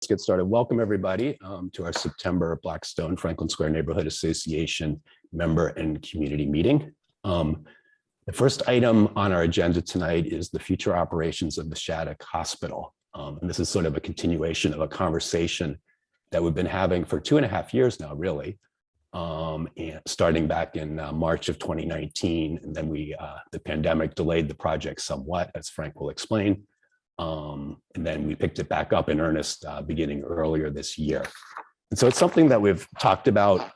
Let's get started. Welcome everybody to our September Blackstone Franklin Square Neighborhood Association member and community meeting. The first item on our agenda tonight is the future operations of the Shattuck Hospital. And this is sort of a continuation of a conversation that we've been having for 2.5 years now, really, and starting back in March of 2019. And then the pandemic delayed the project somewhat, as Frank will explain. And then we picked it back up in earnest beginning earlier this year. And so it's something that we've talked about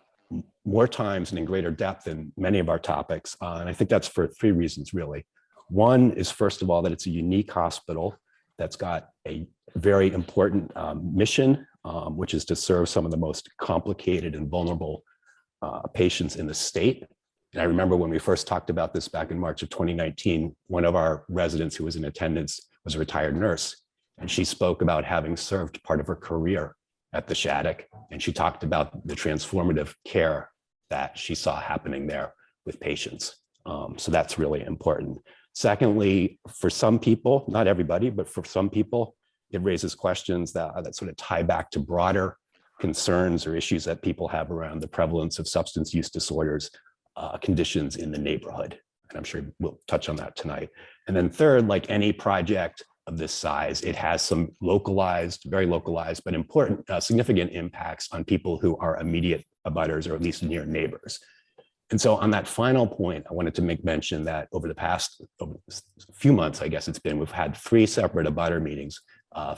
more times and in greater depth than many of our topics. And I think that's for 3 reasons, really. One is, first of all, that it's a unique hospital that's got a very important mission, which is to serve some of the most complicated and vulnerable patients in the state. And I remember when we first talked about this back in March of 2019, one of our residents who was in attendance was a retired nurse. And she spoke about having served part of her career at the Shattuck. And she talked about the transformative care that she saw happening there with patients. So that's really important. Secondly, for some people, not everybody, but for some people, it raises questions that sort of tie back to broader concerns or issues that people have around the prevalence of substance use disorders, conditions in the neighborhood. And I'm sure we'll touch on that tonight. And then third, like any project of this size, it has some localized, very localized, but important, significant impacts on people who are immediate abutters or at least near neighbors. And so on that final point, I wanted to make mention that over the past few months, I guess it's been, we've had 3 separate abutter meetings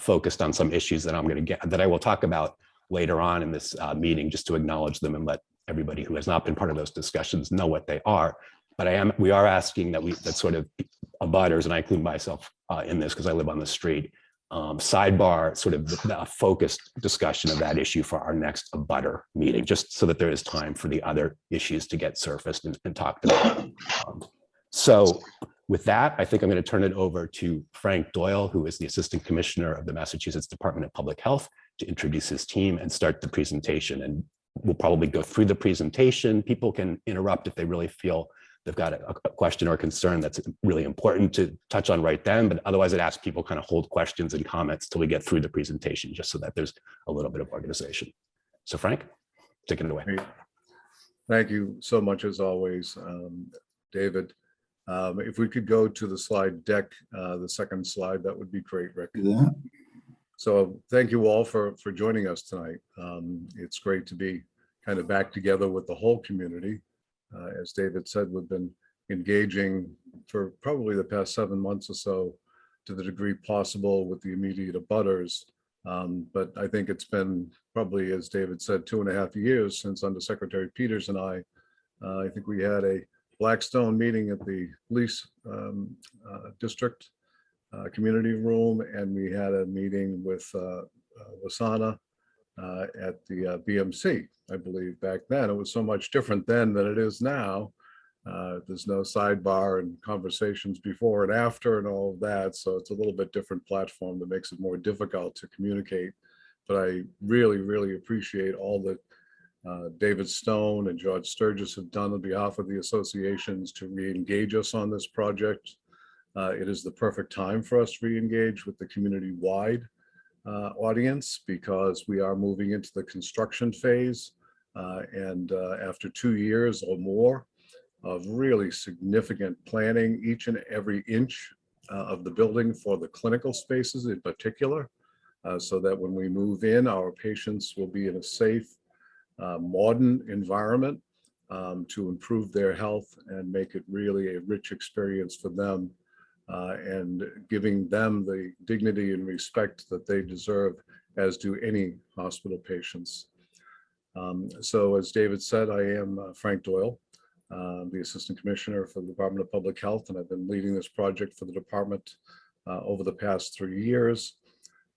focused on some issues that I will talk about later on in this meeting, just to acknowledge them and let everybody who has not been part of those discussions know what they are. But we are asking that sort of abutters, and I include myself in this because I live on the street, sidebar sort of the focused discussion of that issue for our next abutter meeting, just so that there is time for the other issues to get surfaced and talked about. So with that, I think I'm going to turn it over to Frank Doyle, who is the Assistant Commissioner of the Massachusetts Department of Public Health, to introduce his team and start the presentation. And we'll probably go through the presentation. People can interrupt if they really feel they've got a question or concern that's really important to touch on right then, but otherwise I'd ask people kind of hold questions and comments till we get through the presentation, just so that there's a little bit of organization. So Frank, take it away. Thank you so much, as always, David. If we could go to the slide deck, the second slide, that would be great, Rick. Yeah. So thank you all for joining us tonight. It's great to be kind of back together with the whole community. As David said, we've been engaging for probably the past 7 months or so to the degree possible with the immediate abutters. But I think it's been probably, as David said, 2.5 years since Undersecretary Peters and I think we had a Blackstone meeting at the police district community room, and we had a meeting with Wasana at the BMC, I believe. Back then, it was so much different then than it is now. There's no sidebar and conversations before and after and all of that, so it's a little bit different platform that makes it more difficult to communicate. But I really, really appreciate all that David Stone and George Sturgis have done on behalf of the associations to re-engage us on this project. It is the perfect time for us to re-engage with the community-wide audience, because we are moving into the construction phase, and after 2 years or more of really significant planning, each and every inch of the building for the clinical spaces in particular, so that when we move in, our patients will be in a safe, modern environment to improve their health and make it really a rich experience for them, and giving them the dignity and respect that they deserve, as do any hospital patients. So as David said, I am Frank Doyle, the Assistant Commissioner for the Department of Public Health, and I've been leading this project for the department over the past 3 years.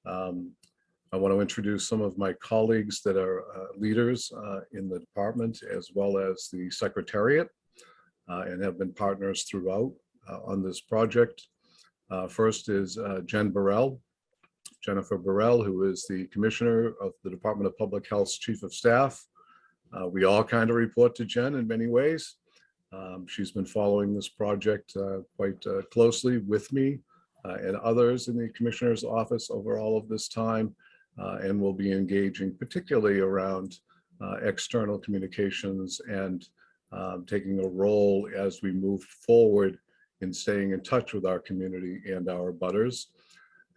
I want to introduce some of my colleagues that are leaders in the department, as well as the Secretariat, and have been partners throughout on this project. First is Jennifer Burrell, who is the Commissioner of the Department of Public Health's Chief of Staff. We all kind of report to Jen in many ways. She's been following this project quite closely with me and others in the Commissioner's office over all of this time, and will be engaging particularly around external communications and taking a role as we move forward in staying in touch with our community and our abutters.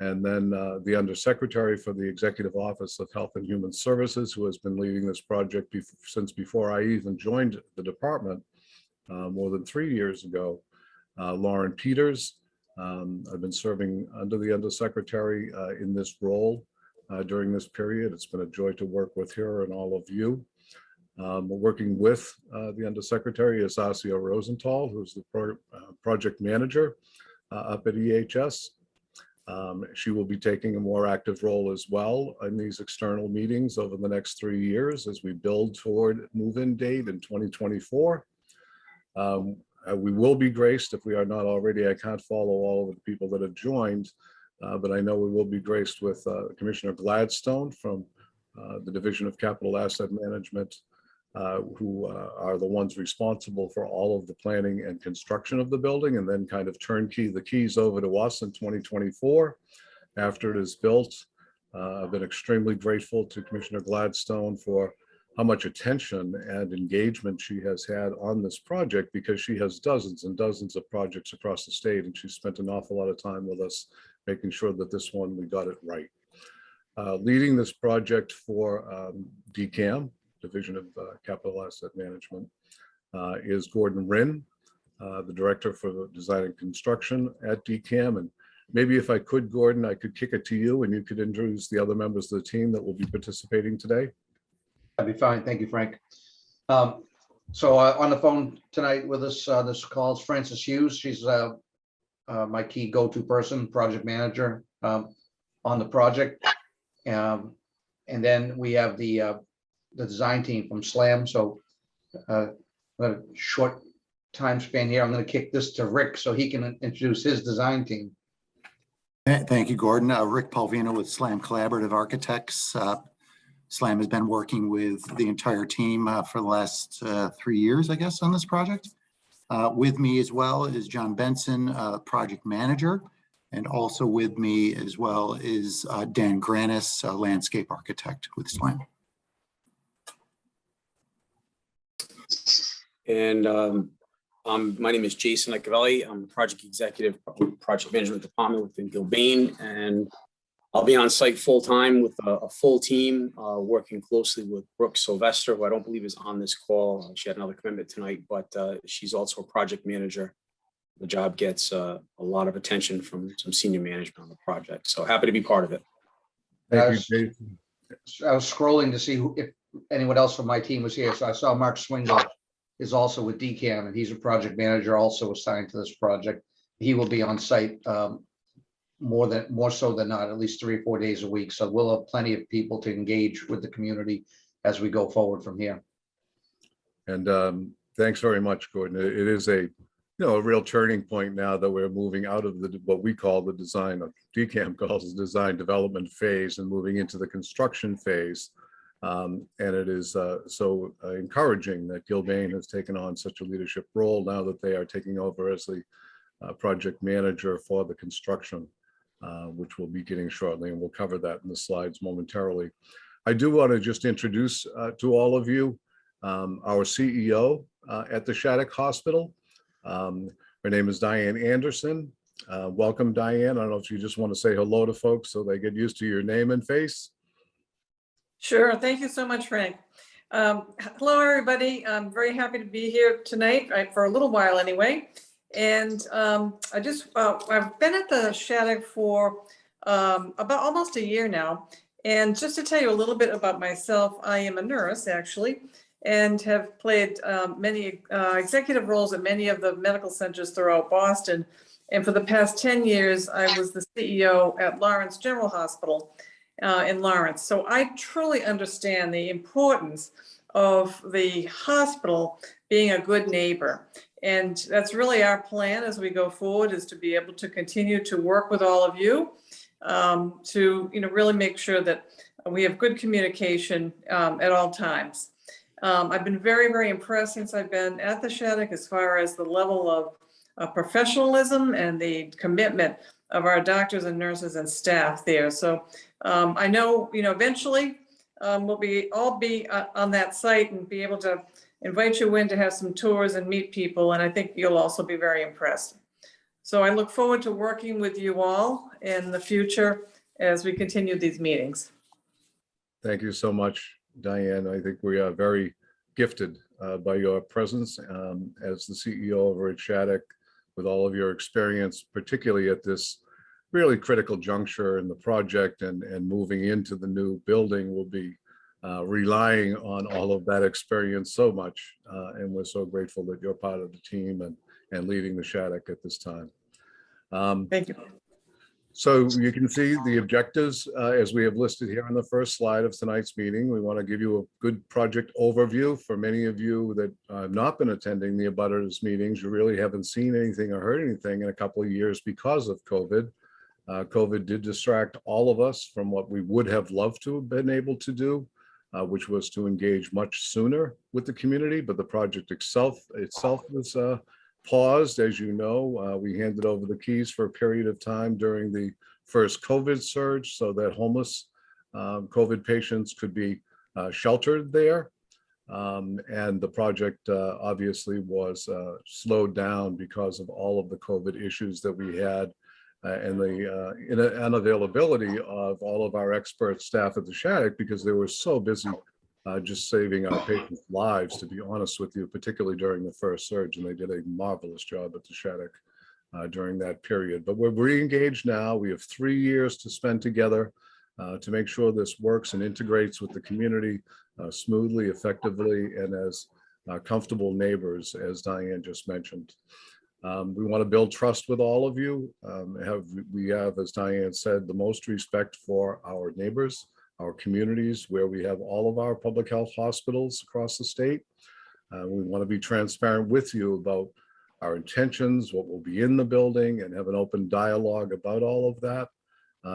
And then the Undersecretary for the Executive Office of Health and Human Services, who has been leading this project since before I even joined the department more than 3 years ago, Lauren Peters. I've been serving under the Undersecretary in this role during this period. It's been a joy to work with her and all of you. Working with the Undersecretary is Assia Rosenthal, who's the project manager up at EHS. She will be taking a more active role as well in these external meetings over the next 3 years as we build toward move-in date in 2024. We will be graced, if we are not already, I can't follow all of the people that have joined, but I know we will be graced with Commissioner Gladstone from the Division of Capital Asset Management, who are the ones responsible for all of the planning and construction of the building, and then kind of turnkey the keys over to us in 2024 after it is built. I've been extremely grateful to Commissioner Gladstone for how much attention and engagement she has had on this project, because she has dozens and dozens of projects across the state, and she spent an awful lot of time with us making sure that this one, we got it right. Leading this project for DCAM, Division of Capital Asset Management, is Gordon Wren, the Director for Design and Construction at DCAM. And maybe if I could, Gordon, I could kick it to you and you could introduce the other members of the team that will be participating today. That'd be fine. Thank you, Frank. So on the phone tonight with us, this call is Frances Hughes. She's my key go-to person, project manager on the project. And then we have the design team from SLAM. So a short time span here. I'm going to kick this to Rick so he can introduce his design team. Thank you, Gordon. Rick Palvino with SLAM Collaborative Architects. SLAM has been working with the entire team for the last 3 years, I guess, on this project. With me as well is John Benson, project manager, and also with me as well is Dan Granis, landscape architect with SLAM. And my name is Jason Icavelli. I'm the project executive, project management department within Gilbane, and I'll be on site full time with a full team, working closely with Brooke Sylvester, who I don't believe is on this call. She had another commitment tonight, but she's also a project manager. The job gets a lot of attention from some senior management on the project. So happy to be part of it. Thank you, Jason. I was scrolling to see if anyone else from my team was here. So I saw Mark Swingle is also with DCAM, and he's a project manager also assigned to this project. He will be on site more so than not, at least 3 or 4 days a week. So we'll have plenty of people to engage with the community as we go forward from here. And thanks very much, Gordon. It is a real turning point now that we're moving out of what we call the design, of DCAM calls the design development phase, and moving into the construction phase. And it is so encouraging that Gilbane has taken on such a leadership role now that they are taking over as the project manager for the construction, which we'll be getting shortly, and we'll cover that in the slides momentarily. I do want to just introduce to all of you our CEO at the Shattuck Hospital. Her name is Diane Anderson. Welcome, Diane. I don't know if you just want to say hello to folks so they get used to your name and face. Sure. Thank you so much, Frank. Hello, everybody. I'm very happy to be here tonight, for a little while anyway. And I've been at the Shattuck for about almost a year now. And just to tell you a little bit about myself, I am a nurse, actually, and have played many executive roles at many of the medical centers throughout Boston. And for the past 10 years, I was the CEO at Lawrence General Hospital in Lawrence. So I truly understand the importance of the hospital being a good neighbor. And that's really our plan as we go forward, is to be able to continue to work with all of you to really make sure that we have good communication at all times. I've been very, very impressed since I've been at the Shattuck as far as the level of professionalism and the commitment of our doctors and nurses and staff there. So I know, eventually we'll all be on that site and be able to invite you in to have some tours and meet people. And I think you'll also be very impressed. So I look forward to working with you all in the future as we continue these meetings. Thank you so much, Diane. I think we are very gifted by your presence as the CEO over at Shattuck, with all of your experience, particularly at this really critical juncture in the project and moving into the new building. We'll be relying on all of that experience so much. And we're so grateful that you're part of the team and leading the Shattuck at this time. Thank you. So you can see the objectives as we have listed here on the first slide of tonight's meeting. We want to give you a good project overview. For many of you that have not been attending the abutters meetings, you really haven't seen anything or heard anything in a couple of years because of COVID. COVID did distract all of us from what we would have loved to have been able to do, which was to engage much sooner with the community, but the project itself was paused. As you know, we handed over the keys for a period of time during the first COVID surge so that homeless COVID patients could be sheltered there. And the project obviously was slowed down because of all of the COVID issues that we had and the unavailability of all of our expert staff at the Shattuck, because they were so busy just saving our patients' lives, to be honest with you, particularly during the first surge. And they did a marvelous job at the Shattuck during that period. But we're re-engaged now. We have 3 years to spend together to make sure this works and integrates with the community smoothly, effectively, and as comfortable neighbors, as Diane just mentioned. We want to build trust with all of you. We have, as Diane said, the most respect for our neighbors, our communities, where we have all of our public health hospitals across the state. We want to be transparent with you about our intentions, what will be in the building, and have an open dialogue about all of that,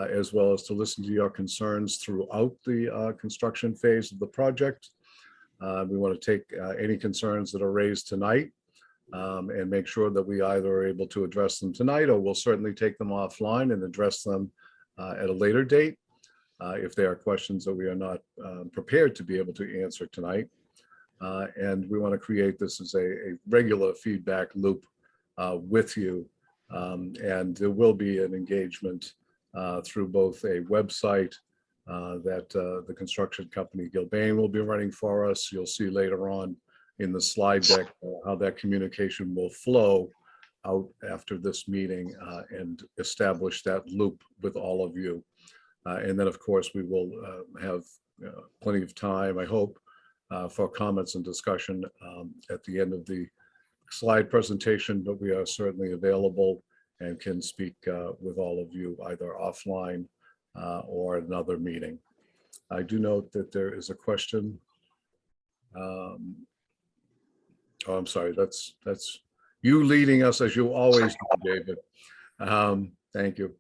as well as to listen to your concerns throughout the construction phase of the project. We want to take any concerns that are raised tonight and make sure that we either are able to address them tonight, or we'll certainly take them offline and address them at a later date if they are questions that we are not prepared to be able to answer tonight. And we want to create this as a regular feedback loop with you. And there will be an engagement through both a website that the construction company Gilbane will be running for us. You'll see later on in the slide deck how that communication will flow out after this meeting and establish that loop with all of you. And then, of course, we will have plenty of time, I hope, for comments and discussion at the end of the slide presentation, but we are certainly available and can speak with all of you either offline or another meeting. I do note that there is a question. Oh, I'm sorry, that's you leading us as you always do, David. Thank you.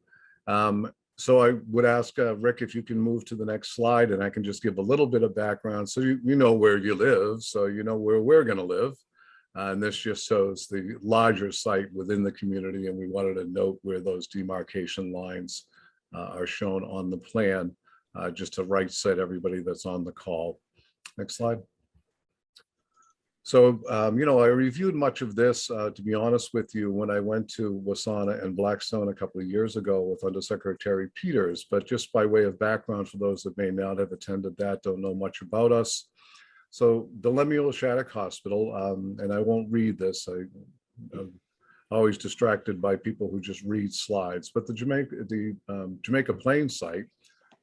So I would ask Rick if you can move to the next slide, and I can just give a little bit of background. So you know where you live, so you know where we're going to live. And this just shows the larger site within the community, and we wanted to note where those demarcation lines are shown on the plan, just to right set everybody that's on the call. Next slide. So, you know, I reviewed much of this, to be honest with you, when I went to Wasana and Blackstone a couple of years ago with Undersecretary Peters. But just by way of background, for those that may not have attended that, don't know much about us. So the Lemuel Shattuck Hospital, and I won't read this, I'm always distracted by people who just read slides, but the Jamaica Plains site,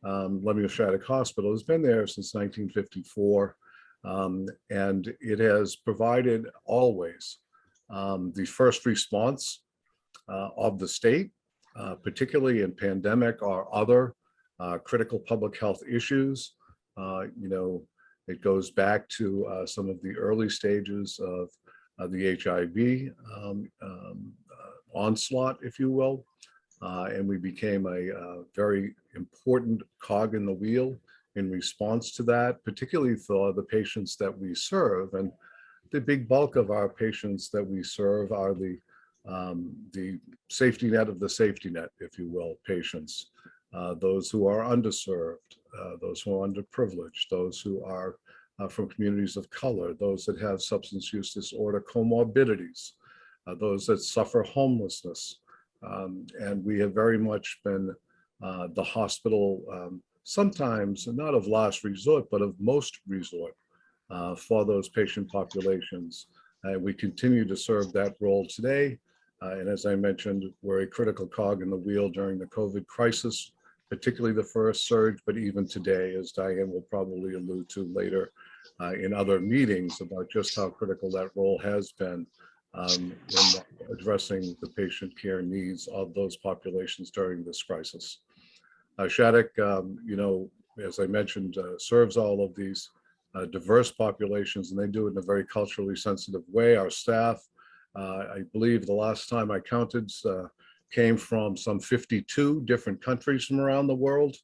Lemuel Shattuck Hospital, has been there since 1954. And it has provided always the first response of the state, particularly in pandemic or other critical public health issues. You know, it goes back to some of the early stages of the HIV onslaught, if you will. And we became a very important cog in the wheel in response to that, particularly for the patients that we serve. And the big bulk of our patients that we serve are the safety net of the safety net, if you will, patients. those who are underserved, those who are underprivileged, those who are from communities of color, those that have substance use disorder comorbidities, those that suffer homelessness. And we have very much been the hospital, sometimes not of last resort, but of most resort for those patient populations. We continue to serve that role today. And as I mentioned, we're a critical cog in the wheel during the COVID crisis, particularly the first surge, but even today, as Diane will probably allude to later in other meetings about just how critical that role has been in addressing the patient care needs of those populations during this crisis. Shattuck, as I mentioned, serves all of these diverse populations, and they do it in a very culturally sensitive way. Our staff, I believe the last time I counted, came from some 52 different countries from around the world.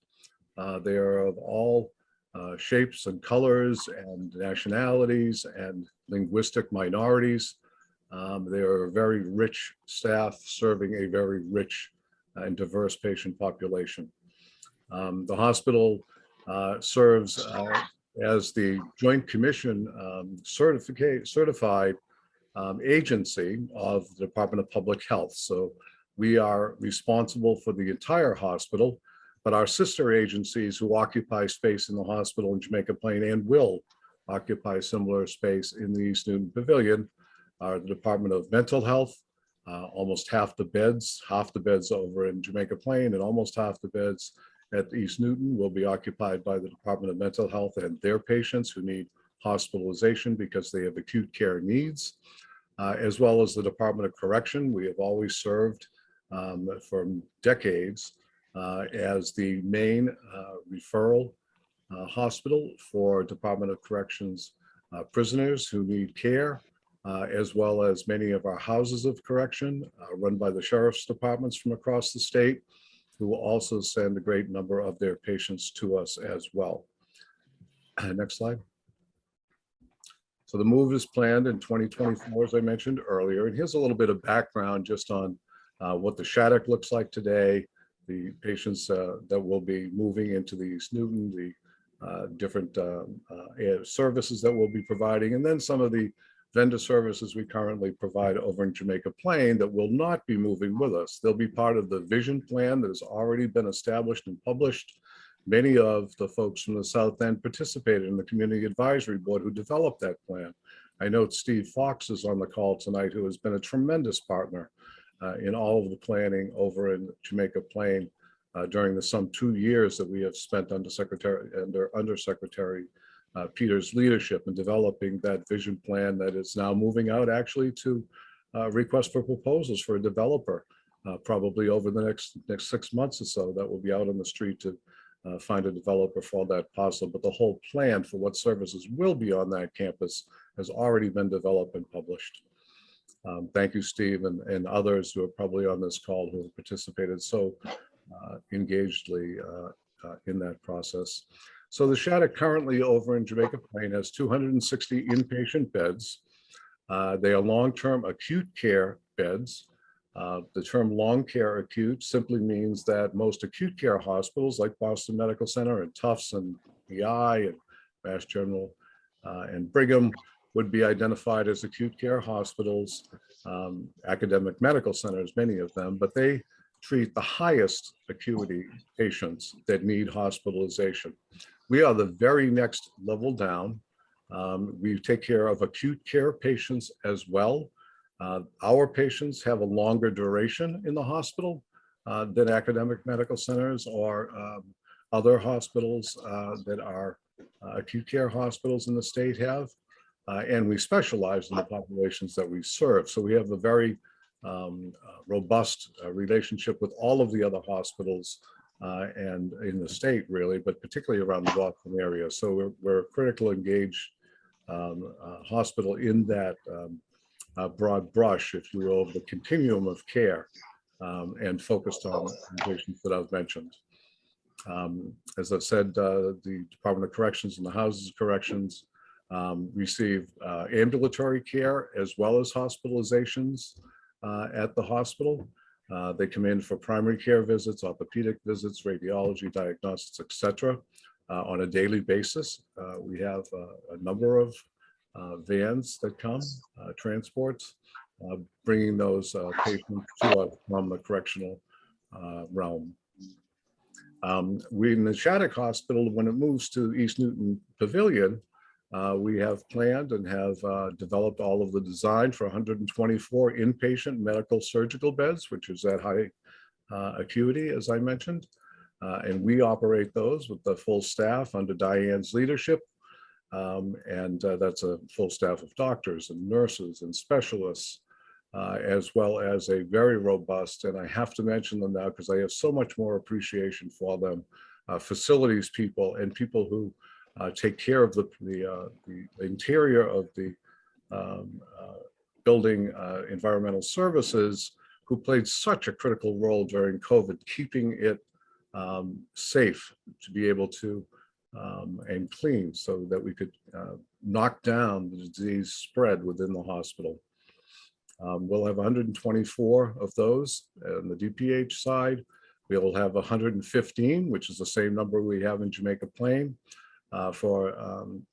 They are of all shapes and colors and nationalities and linguistic minorities. They are a very rich staff serving a very rich and diverse patient population. The hospital serves as the Joint Commission certified agency of the Department of Public Health. So we are responsible for the entire hospital, but our sister agencies who occupy space in the hospital in Jamaica Plain and will occupy similar space in the East Newton Pavilion are the Department of Mental Health. Almost half the beds over in Jamaica Plain and almost half the beds at East Newton will be occupied by the Department of Mental Health and their patients who need hospitalization because they have acute care needs, as well as the Department of Correction. We have always served for decades as the main referral hospital for Department of Corrections prisoners who need care, as well as many of our houses of correction run by the sheriff's departments from across the state, who will also send a great number of their patients to us as well. Next slide. So the move is planned in 2024, as I mentioned earlier. And here's a little bit of background just on what the Shattuck looks like today, the patients that will be moving into the East Newton, the different services that we'll be providing, and then some of the vendor services we currently provide over in Jamaica Plain that will not be moving with us. They'll be part of the vision plan that has already been established and published. Many of the folks from the South End participated in the Community Advisory Board who developed that plan. I note Steve Fox is on the call tonight, who has been a tremendous partner in all of the planning over in Jamaica Plain during the some 2 years that we have spent under Undersecretary Peter's leadership in developing that vision plan that is now moving out actually to request for proposals for a developer, probably over the next 6 months or so. That will be out on the street to find a developer for that parcel. But the whole plan for what services will be on that campus has already been developed and published. Thank you, Steve, and others who are probably on this call who have participated so engagedly in that process. So the Shattuck currently over in Jamaica Plain has 260 inpatient beds. They are long-term acute care beds. The term long care acute simply means that most acute care hospitals like Boston Medical Center and Tufts and EI and Mass General and Brigham would be identified as acute care hospitals, academic medical centers, many of them, but they treat the highest acuity patients that need hospitalization. We are the very next level down. We take care of acute care patients as well. Our patients have a longer duration in the hospital than academic medical centers or other hospitals that are acute care hospitals in the state have. And we specialize in the populations that we serve. So we have a very robust relationship with all of the other hospitals and in the state, really, but particularly around the Boston area. So we're a critical engaged hospital in that broad brush, if you will, of the continuum of care and focused on the patients that I've mentioned. As I've said, the Department of Corrections and the Houses of Corrections receive ambulatory care as well as hospitalizations at the hospital. They come in for primary care visits, orthopedic visits, radiology, diagnostics, etc. On a daily basis. We have a number of vans that come, transports, bringing those patients to us from the correctional realm. We in the Shattuck Hospital, when it moves to East Newton Pavilion, we have planned and have developed all of the design for 124 inpatient medical surgical beds, which is at high acuity, as I mentioned. And we operate those with the full staff under Diane's leadership. That's a full staff of doctors and nurses and specialists, as well as a very robust, and I have to mention them now because I have so much more appreciation for them, facilities people and people who take care of the interior of the building, environmental services, who played such a critical role during COVID, keeping it safe to be able to and clean so that we could knock down the disease spread within the hospital. We'll have 124 of those on the DPH side. We'll have 115, which is the same number we have in Jamaica Plain, for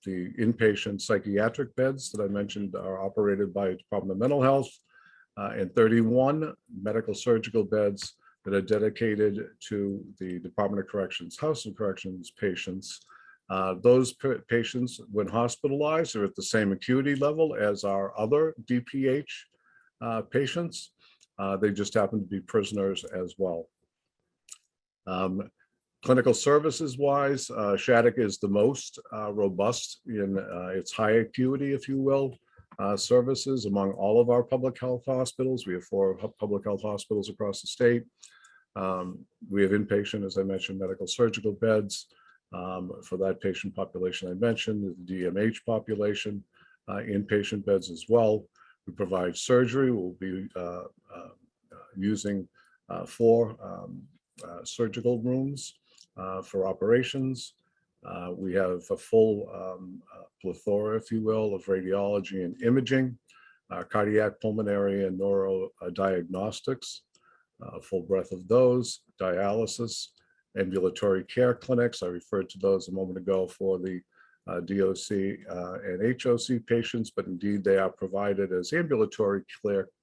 the inpatient psychiatric beds that I mentioned are operated by Department of Mental Health, and 31 medical surgical beds that are dedicated to the Department of Corrections, House of Corrections patients. Those patients, when hospitalized, are at the same acuity level as our other DPH patients. They just happen to be prisoners as well. Clinical services wise, Shattuck is the most robust in its high acuity, if you will, services among all of our public health hospitals. We have 4 public health hospitals across the state. We have inpatient, as I mentioned, medical surgical beds for that patient population I mentioned, the DMH population, inpatient beds as well. We provide surgery. We'll be using 4 surgical rooms for operations. We have a full plethora, if you will, of radiology and imaging, cardiac, pulmonary, and neuro diagnostics, full breadth of those, dialysis, ambulatory care clinics. I referred to those a moment ago for the DOC and HOC patients, but indeed they are provided as ambulatory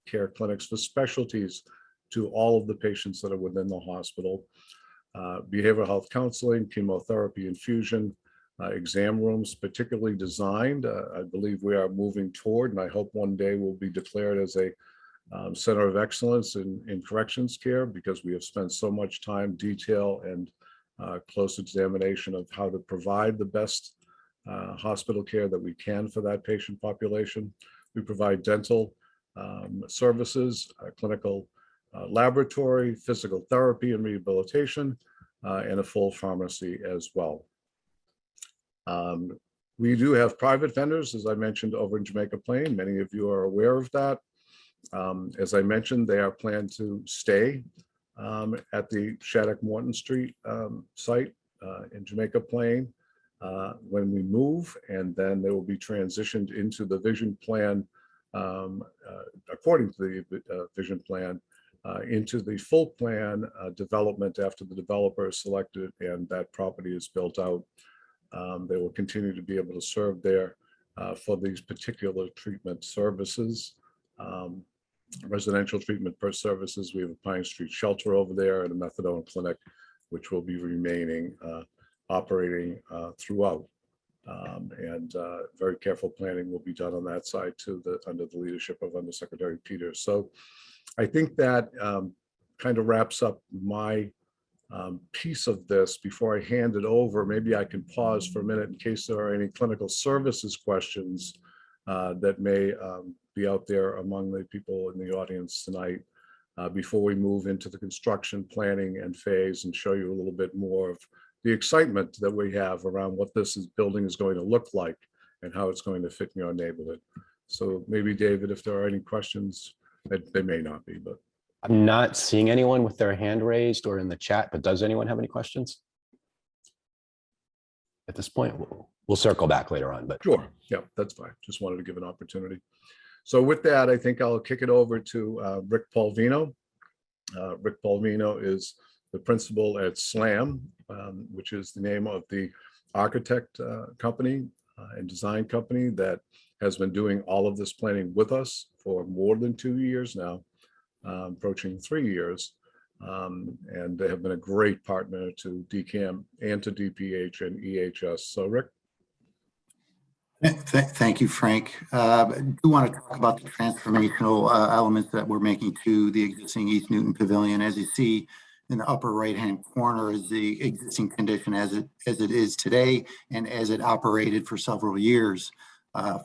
care clinics for specialties to all of the patients that are within the hospital. Behavioral health counseling, chemotherapy infusion, exam rooms particularly designed. I believe we are moving toward, and I hope one day will be declared as a center of excellence in corrections care, because we have spent so much time, detail, and close examination of how to provide the best hospital care that we can for that patient population. We provide dental services, clinical laboratory, physical therapy and rehabilitation, and a full pharmacy as well. We do have private vendors, as I mentioned, over in Jamaica Plain. Many of you are aware of that. As I mentioned, they are planned to stay at the Shattuck Morton Street site in Jamaica Plain when we move, and then they will be transitioned into the vision plan, according to the vision plan, into the full plan development after the developer is selected and that property is built out. They will continue to be able to serve there for these particular treatment services. Residential treatment per services. We have a Pine Street shelter over there and a methadone clinic, which will be remaining operating throughout. Very careful planning will be done on that side too, under the leadership of Undersecretary Peters. So I think that kind of wraps up my piece of this. Before I hand it over, maybe I can pause for a minute in case there are any clinical services questions that may be out there among the people in the audience tonight, before we move into the construction planning and phase and show you a little bit more of the excitement that we have around what this building is going to look like and how it's going to fit in your neighborhood. So maybe, David, if there are any questions, that they may not be, but. I'm not seeing anyone with their hand raised or in the chat, but does anyone have any questions? At this point, we'll circle back later on, but. Sure, yeah, that's fine. Just wanted to give an opportunity. So with that, I think I'll kick it over to Rick Polvino, Rick Palvino is the principal at SLAM, which is the name of the architect company and design company that has been doing all of this planning with us for more than 2 years now, approaching 3 years. And they have been a great partner to DCAM and to DPH and EHS. So Rick. Thank you, Frank. I do want to talk about the transformational elements that we're making to the existing East Newton Pavilion. As you see in the upper right-hand corner is the existing condition as it is today and as it operated for several years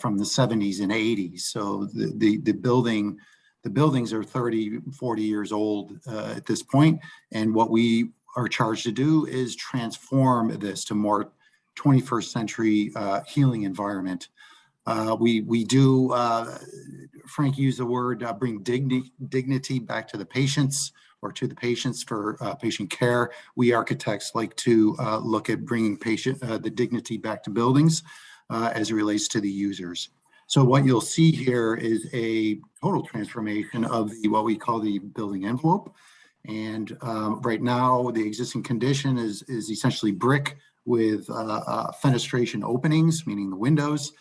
from the 70s and 80s. So the buildings are 30, 40 years old at this point. And what we are charged to do is transform this to more 21st century healing environment. We do, Frank used the word, bring dignity back to the patients or to the patients for patient care. We architects like to look at bringing the dignity back to buildings as it relates to the users. So what you'll see here is a total transformation of what we call the building envelope. And right now, the existing condition is essentially brick with fenestration openings, meaning the windows.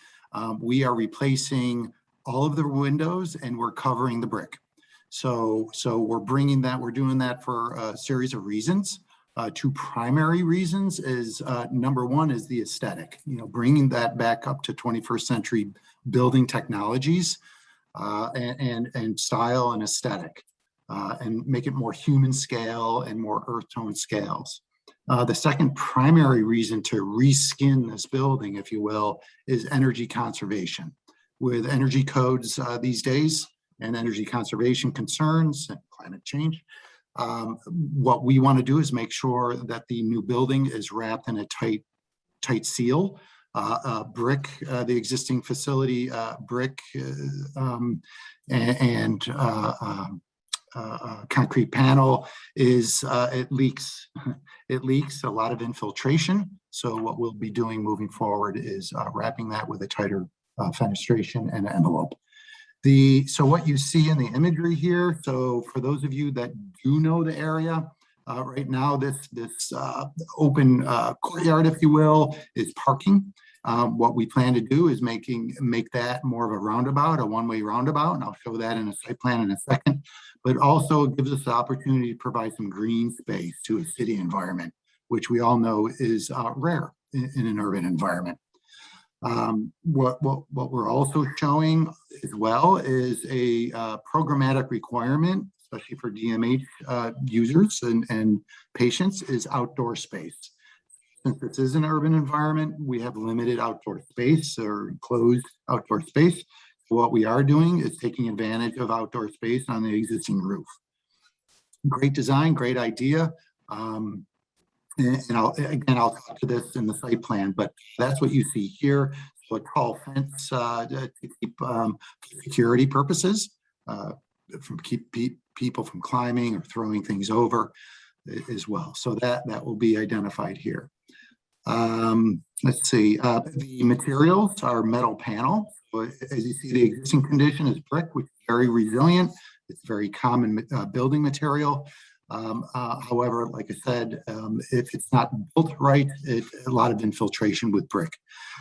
We are replacing all of the windows and we're covering the brick. So we're bringing that, we're doing that for a series of reasons. Two primary reasons is number one is the aesthetic, bringing that back up to 21st century building technologies and style and aesthetic, and make it more human scale and more earth tone scales. The second primary reason to reskin this building, if you will, is energy conservation. With energy codes these days and energy conservation concerns and climate change, what we want to do is make sure that the new building is wrapped in a tight seal. Brick, the existing facility, brick and concrete panel is it leaks a lot of infiltration. So what we'll be doing moving forward is wrapping that with a tighter fenestration and envelope. So what you see in the imagery here, so for those of you that do know the area, right now this open courtyard, if you will, is parking. What we plan to do is make that more of a roundabout, a one-way roundabout, and I'll show that in a site plan in a second. But also gives us the opportunity to provide some green space to a city environment, which we all know is rare in an urban environment. What we're also showing as well is a programmatic requirement, especially for DMH users and patients, is outdoor space. Since this is an urban environment, we have limited outdoor space or enclosed outdoor space. What we are doing is taking advantage of outdoor space on the existing roof. Great design, great idea. And I'll talk to this in the site plan, but that's what you see here. So a tall fence to keep security purposes, keep people from climbing or throwing things over as well. So that will be identified here. Let's see, the materials are metal panel. So as you see, the existing condition is brick, which is very resilient. It's very common building material. However, like I said, if it's not built right, a lot of infiltration with brick.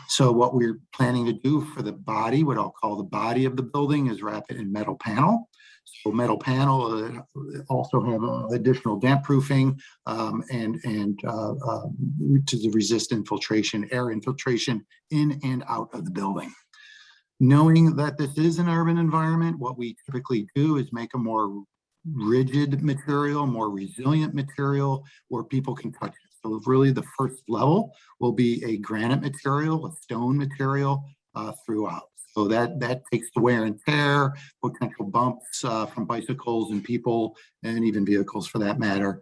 So what we're planning to do for the body, what I'll call the body of the building, is wrap it in metal panel. So metal panel also have additional damp proofing and to resist infiltration, air infiltration in and out of the building. Knowing that this is an urban environment, what we typically do is make a more rigid material, more resilient material where people can touch it. So really the first level will be a granite material, a stone material throughout. So that takes the wear and tear, potential bumps from bicycles and people and even vehicles for that matter,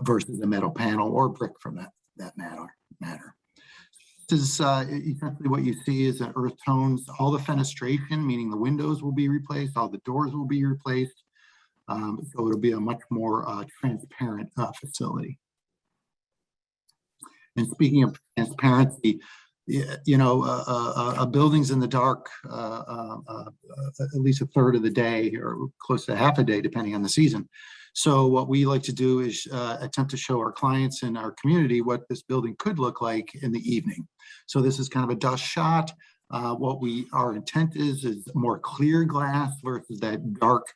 versus a metal panel or brick for that matter. This is essentially what you see is that earth tones. All the fenestration, meaning the windows, will be replaced, all the doors will be replaced. So it'll be a much more transparent facility. And speaking of transparency, a building's in the dark at least a third of the day or close to half a day, depending on the season. So what we like to do is attempt to show our clients and our community what this building could look like in the evening. So this is kind of a dust shot. Our intent is more clear glass versus that dark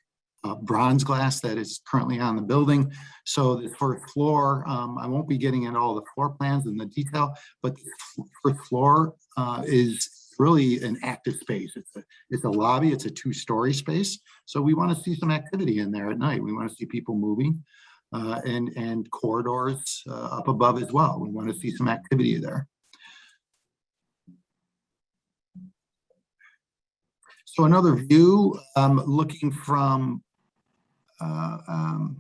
bronze glass that is currently on the building. So the first floor, I won't be getting into all the floor plans and the detail, but the first floor is really an active space. It's a lobby. It's a 2-story space. So we want to see some activity in there at night. We want to see people moving and corridors up above as well. We want to see some activity there. So another view, looking from the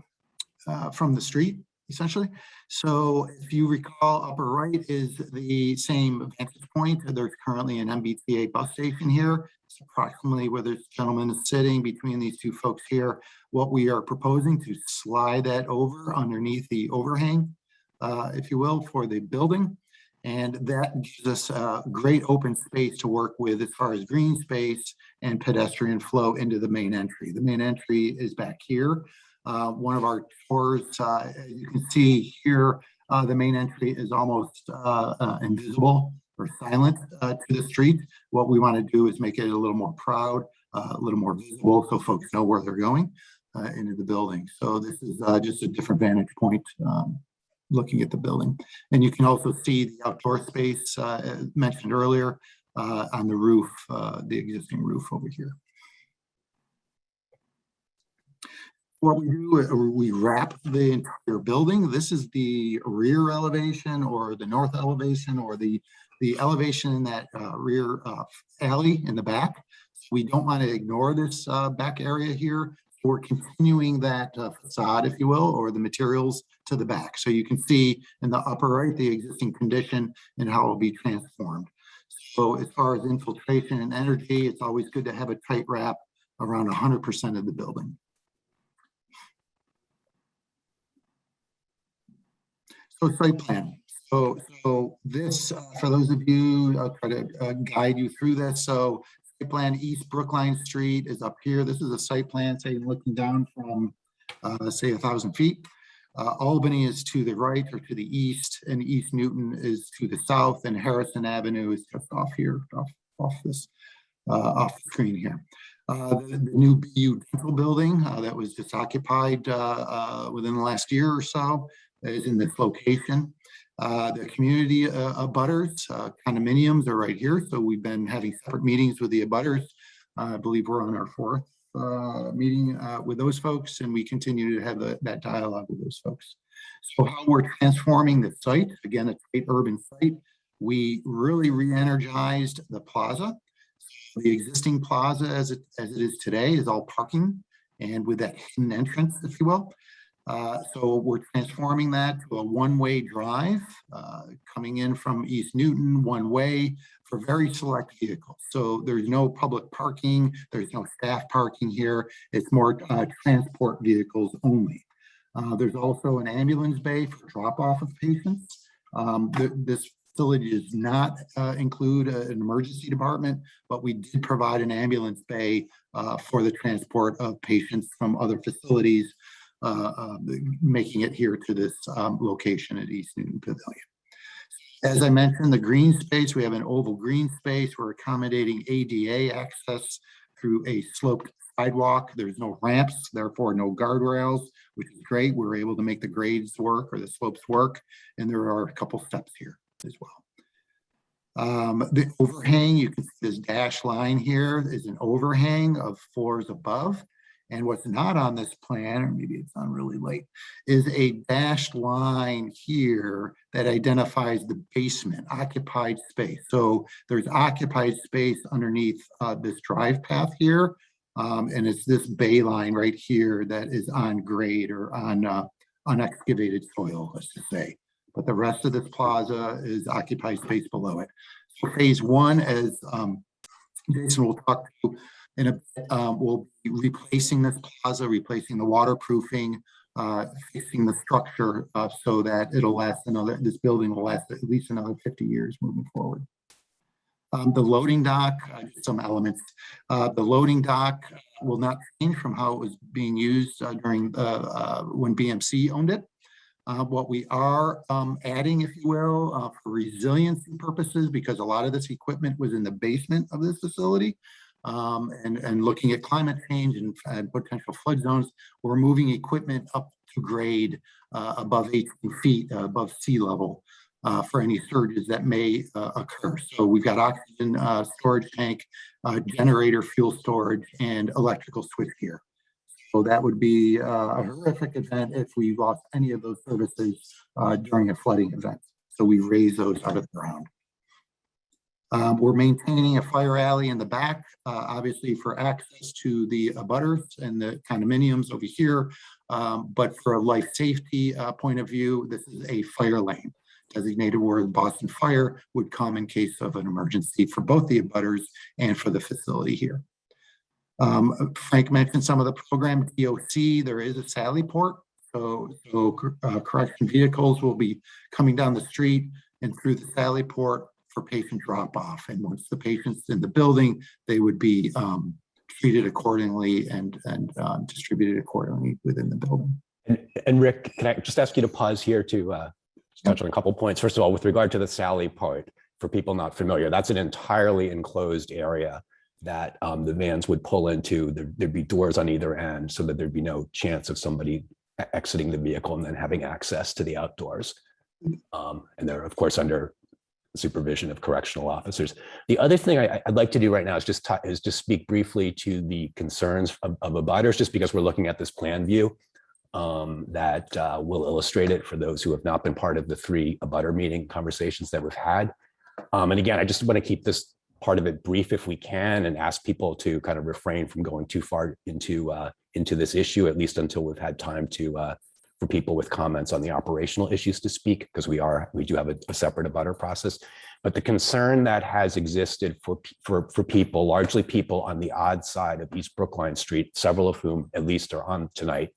street, essentially. So if you recall, upper right is the same vantage point. There's currently an MBTA bus station here. It's approximately where this gentleman is sitting between these two folks here. What we are proposing to slide that over underneath the overhang, if you will, for the building. And that gives us a great open space to work with as far as green space and pedestrian flow into the main entry. The main entry is back here. One of our tours, you can see here, the main entry is almost invisible or silent to the street. What we want to do is make it a little more proud, a little more visible, so folks know where they're going into the building. So this is just a different vantage point looking at the building. And you can also see the outdoor space mentioned earlier on the roof, the existing roof over here. What we do is we wrap the entire building. This is the rear elevation or the north elevation or the elevation in that rear alley in the back. We don't want to ignore this back area here. We're continuing that facade, if you will, or the materials to the back. So you can see in the upper right, the existing condition and how it will be transformed. So as far as infiltration and energy, it's always good to have a tight wrap around 100% of the building. So site plan. So this, for those of you, I'll try to guide you through this. So site plan, East Brookline Street is up here. This is a site plan, say, looking down from, say, 1,000 feet. Albany is to the right or to the east, and East Newton is to the south, and Harrison Avenue is just off here, off the screen here. The new BU dental building that was just occupied within the last year or so is in this location. The community abutters, condominiums are right here. So we've been having separate meetings with the abutters. I believe we're on our 4th meeting with those folks, and we continue to have that dialogue with those folks. So how we're transforming the site, again, a great urban site. We really re-energized the plaza. The existing plaza as it is today is all parking and with that hidden entrance, if you will. So we're transforming that to a one-way drive coming in from East Newton, one way for very select vehicles. So there's no public parking, there's no staff parking here. It's more transport vehicles only. There's also an ambulance bay for drop-off of patients. This facility does not include an emergency department, but we did provide an ambulance bay for the transport of patients from other facilities, making it here to this location at East Newton Pavilion. As I mentioned, the green space, we have an oval green space. We're accommodating ADA access through a sloped sidewalk. There's no ramps, therefore no guardrails, which is great. We're able to make the grades work or the slopes work. And there are a couple steps here as well. The overhang, you can see this dashed line here is an overhang of floors above. And what's not on this plan, or maybe it's on really late, is a dashed line here that identifies the basement, occupied space. So there's occupied space underneath this drive path here. And it's this bay line right here that is on grade or on unexcavated soil, let's just say. But the rest of this plaza is occupied space below it. So phase one, as Jason will talk to in a bit, we'll be replacing this plaza, replacing the waterproofing, fixing the structure so that it'll last this building will last at least another 50 years moving forward. The loading dock, some elements. The loading dock will not change from how it was being used during when BMC owned it. What we are adding, if you will, for resiliency purposes, because a lot of this equipment was in the basement of this facility, and looking at climate change and potential flood zones, we're moving equipment up to grade above 18 feet above sea level for any surges that may occur. So we've got oxygen storage tank, generator fuel storage, and electrical switchgear. So that would be a horrific event if we lost any of those services during a flooding event. So we raise those out of the ground. We're maintaining a fire alley in the back, obviously for access to the abutters and the condominiums over here. But for a life safety point of view, this is a fire lane designated where the Boston Fire would come in case of an emergency for both the abutters and for the facility here. Frank mentioned some of the program DOC. There is a Sally port, so correction vehicles will be coming down the street and through the Sally port for patient drop off. And once the patient's in the building, they would be treated accordingly and distributed accordingly within the building. And Rick, can I just ask you to pause here to touch on a couple points? First of all, with regard to the Sally part, for people not familiar, that's an entirely enclosed area that the vans would pull into. There'd be doors on either end so that there'd be no chance of somebody exiting the vehicle and then having access to the outdoors. And they're, of course, under supervision of correctional officers. The other thing I'd like to do right now is just speak briefly to the concerns of abutters, just because we're looking at this plan view that will illustrate it for those who have not been part of the 3 abutter meeting conversations that we've had. And again, I just want to keep this part of it brief if we can, and ask people to kind of refrain from going too far into this issue, at least until we've had time to for people with comments on the operational issues to speak, because we do have a separate abutter process. But the concern that has existed for people, largely people on the odd side of East Brookline Street, several of whom at least are on tonight,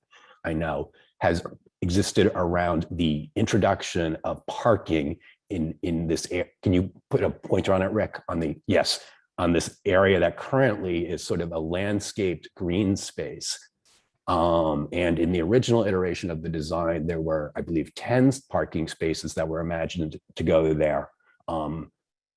I know, has existed around the introduction of parking in this. Can you put a pointer on it, Rick? On this area that currently is sort of a landscaped green space. And in the original iteration of the design, there were, I believe, 10 parking spaces that were imagined to go there. And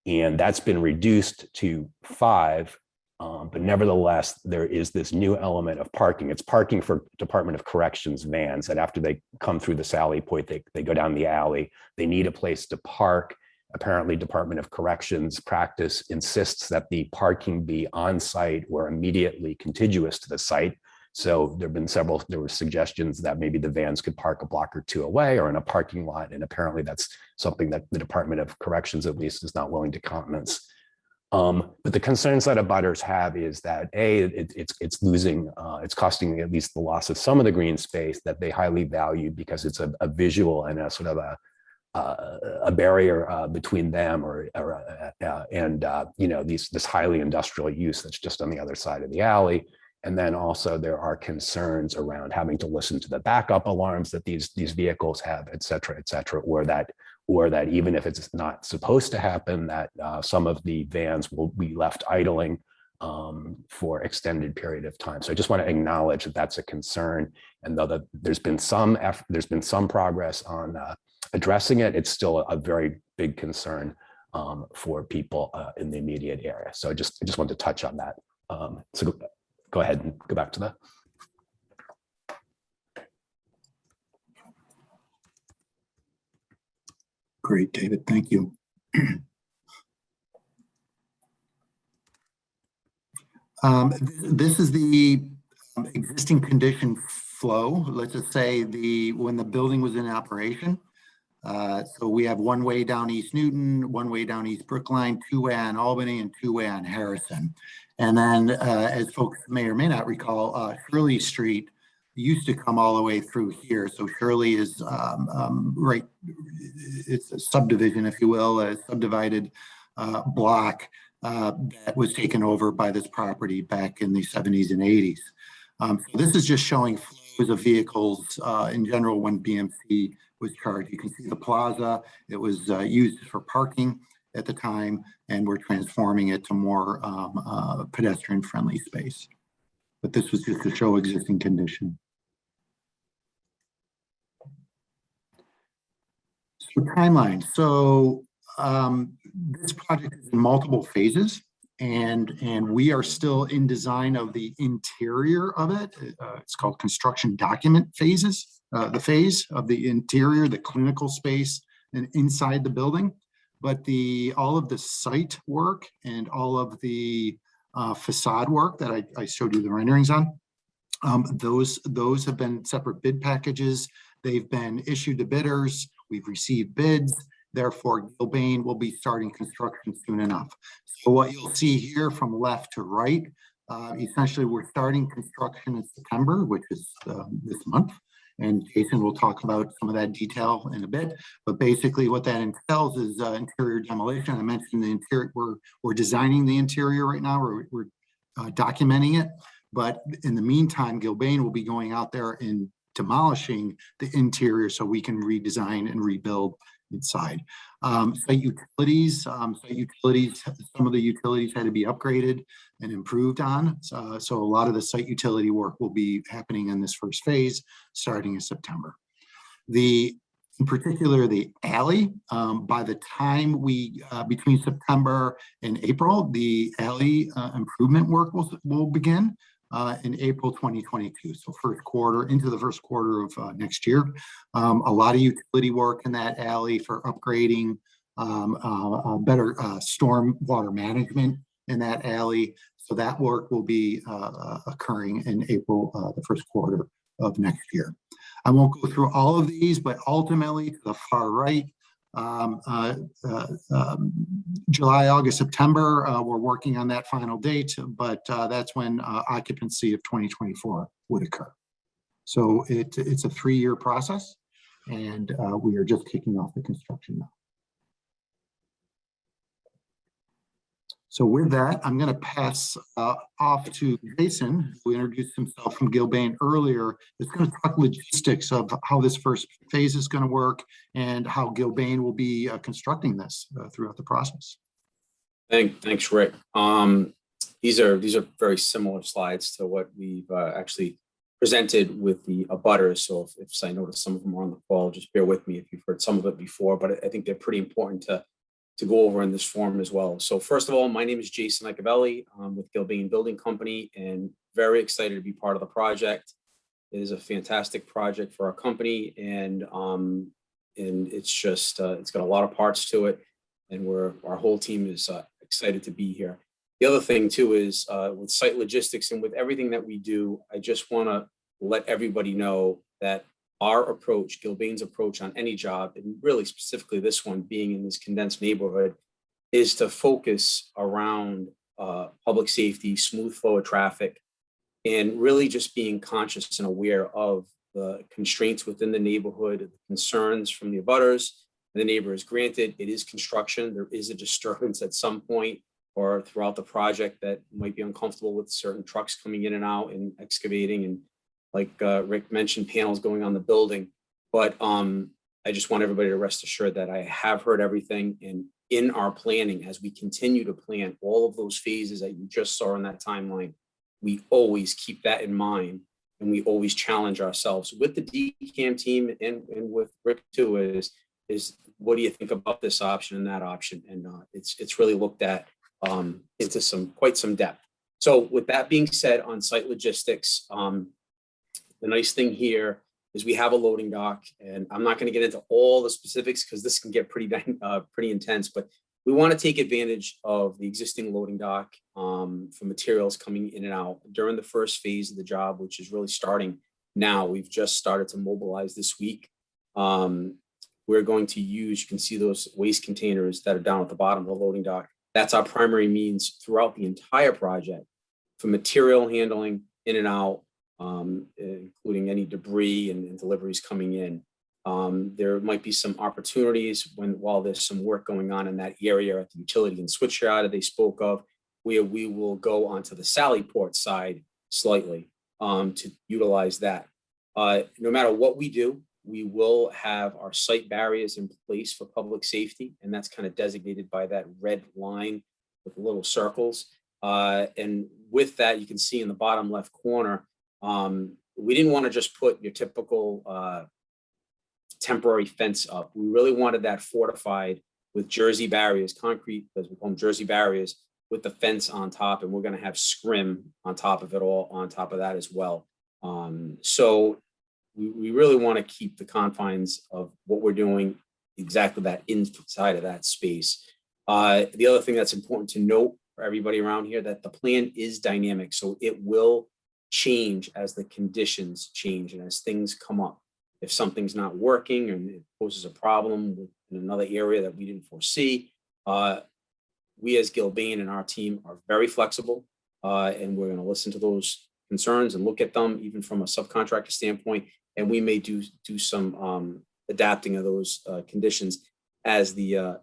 that's been reduced to 5. But nevertheless, there is this new element of parking. It's parking for Department of Corrections vans that after they come through the Sally point, they go down the alley. They need a place to park. Apparently, Department of Corrections practice insists that the parking be on site or immediately contiguous to the site. So there were suggestions that maybe the vans could park a block or 2 away or in a parking lot. And apparently that's something that the Department of Corrections at least is not willing to countenance. But the concerns that abutters have is that it's losing, it's costing at least the loss of some of the green space that they highly value, because it's a visual and a sort of a barrier between them and this highly industrial use that's just on the other side of the alley. And then also there are concerns around having to listen to the backup alarms that these vehicles have, et cetera, or that even if it's not supposed to happen, that some of the vans will be left idling for extended period of time. So I just want to acknowledge that that's a concern. And though that there's been some progress on addressing it, it's still a very big concern for people in the immediate area. So I just wanted to touch on that. So go ahead and go back to that. Great, David, thank you. This is the existing condition flow. Let's just say when the building was in operation. So we have one way down East Newton, one way down East Brookline, 2-way on Albany, and 2-way on Harrison. And then, as folks may or may not recall, Shirley Street used to come all the way through here. So Shirley is right, it's a subdivision, if you will, a subdivided block that was taken over by this property back in the 70s and 80s. So this is just showing flows of vehicles in general when BMC was charged. You can see the plaza. It was used for parking. at the time, and we're transforming it to more pedestrian-friendly space. But this was just to show existing condition. So timeline. So this project is in multiple phases, and we are still in design of the interior of it. It's called construction document phases. The phase of the interior, the clinical space, and inside the building. But all of the site work and all of the facade work that I showed you the renderings on, those have been separate bid packages. They've been issued to bidders. We've received bids. Therefore, Gilbane will be starting construction soon enough. So what you'll see here from left to right, essentially we're starting construction in September, which is this month. And Jason will talk about some of that detail in a bit. But basically what that entails is interior demolition. I mentioned the interior, we're designing the interior right now. We're documenting it. But in the meantime, Gilbane will be going out there and demolishing the interior so we can redesign and rebuild inside. Site utilities, some of the utilities had to be upgraded and improved on. So a lot of the site utility work will be happening in this first phase, starting in September. In particular, the alley, by the time between September and April, the alley improvement work will begin in April 2022. So into the first quarter of next year. A lot of utility work in that alley for upgrading, better storm water management in that alley. So that work will be occurring in April, the first quarter of next year. I won't go through all of these, but ultimately to the far right, July, August, September, we're working on that final date, but that's when occupancy of 2024 would occur. So it's a 3-year process, and we are just kicking off the construction now. So with that, I'm going to pass off to Jason, who introduced himself from Gilbane earlier. It's going to talk logistics of how this first phase is going to work and how Gilbane will be constructing this throughout the process. Thanks, Rick. These are very similar slides to what we've actually presented with the abutters. So if I notice some of them are on the call, just bear with me if you've heard some of it before, but I think they're pretty important to go over in this form as well. So first of all, my name is Jason Iacobelli. I'm with Gilbane Building Company and very excited to be part of the project. It is a fantastic project for our company, and it's just it's got a lot of parts to it, and our whole team is excited to be here. The other thing too is with site logistics and with everything that we do, I just want to let everybody know that our approach, Gilbane's approach on any job, and really specifically this one being in this condensed neighborhood, is to focus around public safety, smooth flow of traffic, and really just being conscious and aware of the constraints within the neighborhood, the concerns from the abutters, the neighbors. Granted, it is construction. There is a disturbance at some point or throughout the project that might be uncomfortable with certain trucks coming in and out and excavating, and like Rick mentioned, panels going on the building. But I just want everybody to rest assured that I have heard everything, and in our planning, as we continue to plan all of those phases that you just saw in that timeline, we always keep that in mind, and we always challenge ourselves with the DCAM team and with Rick too, is what do you think about this option and that option? And it's really looked at into quite some depth. So with that being said, on site logistics, the nice thing here is we have a loading dock, and I'm not going to get into all the specifics because this can get pretty intense, but we want to take advantage of the existing loading dock for materials coming in and out during the first phase of the job, which is really starting now. We've just started to mobilize this week. We're going to use, you can see those waste containers that are down at the bottom of the loading dock. That's our primary means throughout the entire project for material handling in and out, including any debris and deliveries coming in. There might be some opportunities while there's some work going on in that area at the utility and switchyard that they spoke of, where we will go onto the Sally Port side slightly to utilize that. No matter what we do, we will have our site barriers in place for public safety, and that's kind of designated by that red line with little circles. And with that, you can see in the bottom left corner, we didn't want to just put your typical temporary fence up. We really wanted that fortified with Jersey barriers, concrete, as we call them, Jersey barriers, with the fence on top, and we're going to have scrim on top of it all, on top of that as well. So we really want to keep the confines of what we're doing, exactly that inside of that space. The other thing that's important to note for everybody around here, that the plan is dynamic, so it will change as the conditions change and as things come up. If something's not working and it poses a problem in another area that we didn't foresee, we as Gilbane and our team are very flexible, and we're going to listen to those concerns and look at them even from a subcontractor standpoint, and we may do some adapting of those conditions as the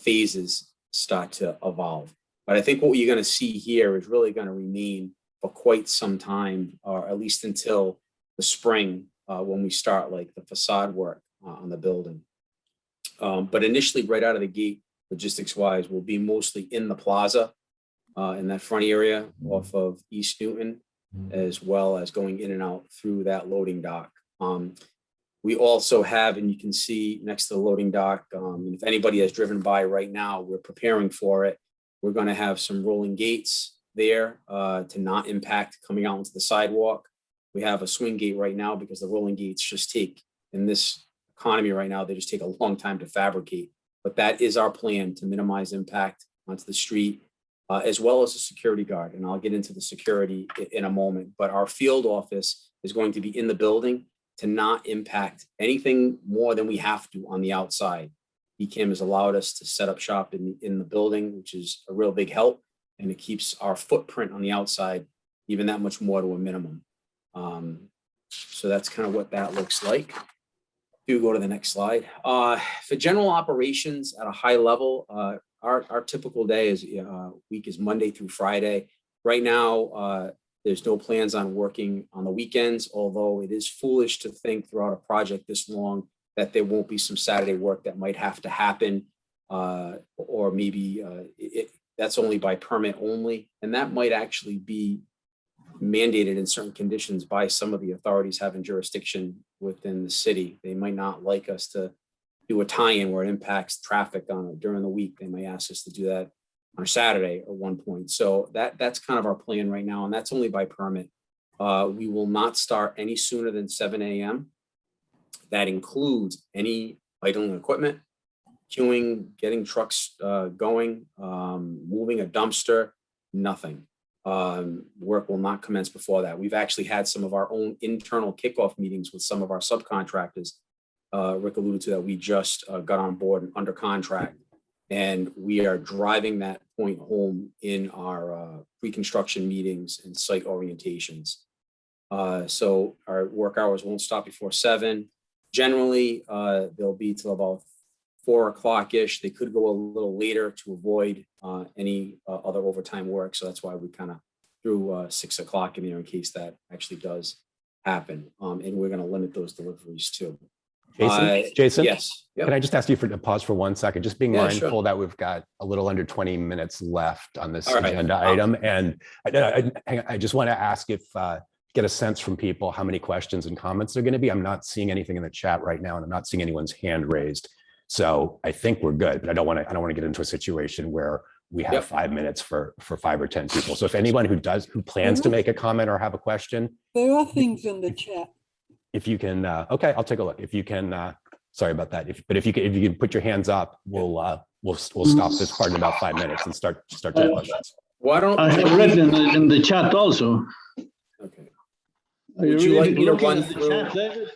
phases start to evolve. But I think what you're going to see here is really going to remain for quite some time, or at least until the spring, when we start like the facade work on the building. But initially, right out of the gate, logistics wise, we'll be mostly in the plaza, in that front area off of East Newton, as well as going in and out through that loading dock. We also have, and you can see next to the loading dock, if anybody has driven by right now, we're preparing for it. We're going to have some rolling gates there to not impact coming out into the sidewalk. We have a swing gate right now because the rolling gates just take, in this economy right now, they just take a long time to fabricate. But that is our plan to minimize impact onto the street, as well as a security guard. And I'll get into the security in a moment. But our field office is going to be in the building to not impact anything more than we have to on the outside. BCAM has allowed us to set up shop in the building, which is a real big help. And it keeps our footprint on the outside even that much more to a minimum. So that's kind of what that looks like. Do go to the next slide. For general operations at a high level, our typical day is week is Monday through Friday. Right now, there's no plans on working on the weekends, although it is foolish to think throughout a project this long that there won't be some Saturday work that might have to happen, or maybe that's only by permit only, and that might actually be mandated in certain conditions by some of the authorities having jurisdiction within the city. They might not like us to do a tie-in where it impacts traffic on it during the week. They may ask us to do that on a Saturday at one point. So that's kind of our plan right now, and that's only by permit. We will not start any sooner than 7 a.m. That includes any idling equipment, queuing, getting trucks going, moving a dumpster, nothing. Work will not commence before that. We've actually had some of our own internal kickoff meetings with some of our subcontractors. Rick alluded to that. We just got on board and under contract, and we are driving that point home in our pre-construction meetings and site orientations. So our work hours won't stop before 7. Generally, they'll be till about 4 o'clock-ish. They could go a little later to avoid any other overtime work. So that's why we kind of threw 6 o'clock in there in case that actually does happen. And we're going to limit those deliveries too. Jason? Yes. Yep. Can I just ask you to pause for 1 second? Just being mindful sure. that we've got a little under 20 minutes left on this All right. agenda item. And I just want to ask if, get a sense from people how many questions and comments there are going to be. I'm not seeing anything in the chat right now, and I'm not seeing anyone's hand raised. So I think we're good, but I don't want to get into a situation where we have 5 minutes for 5 or 10 people. So if anyone who plans to make a comment or have a question, there are things in the chat. if you can, okay, I'll take a look. If you can, sorry about that. If you can put your hands up, we'll stop this part in about 5 minutes and start taking questions. Why don't I have read in the chat also. Okay. Are you Would you like me to looking run at the through? chat, David?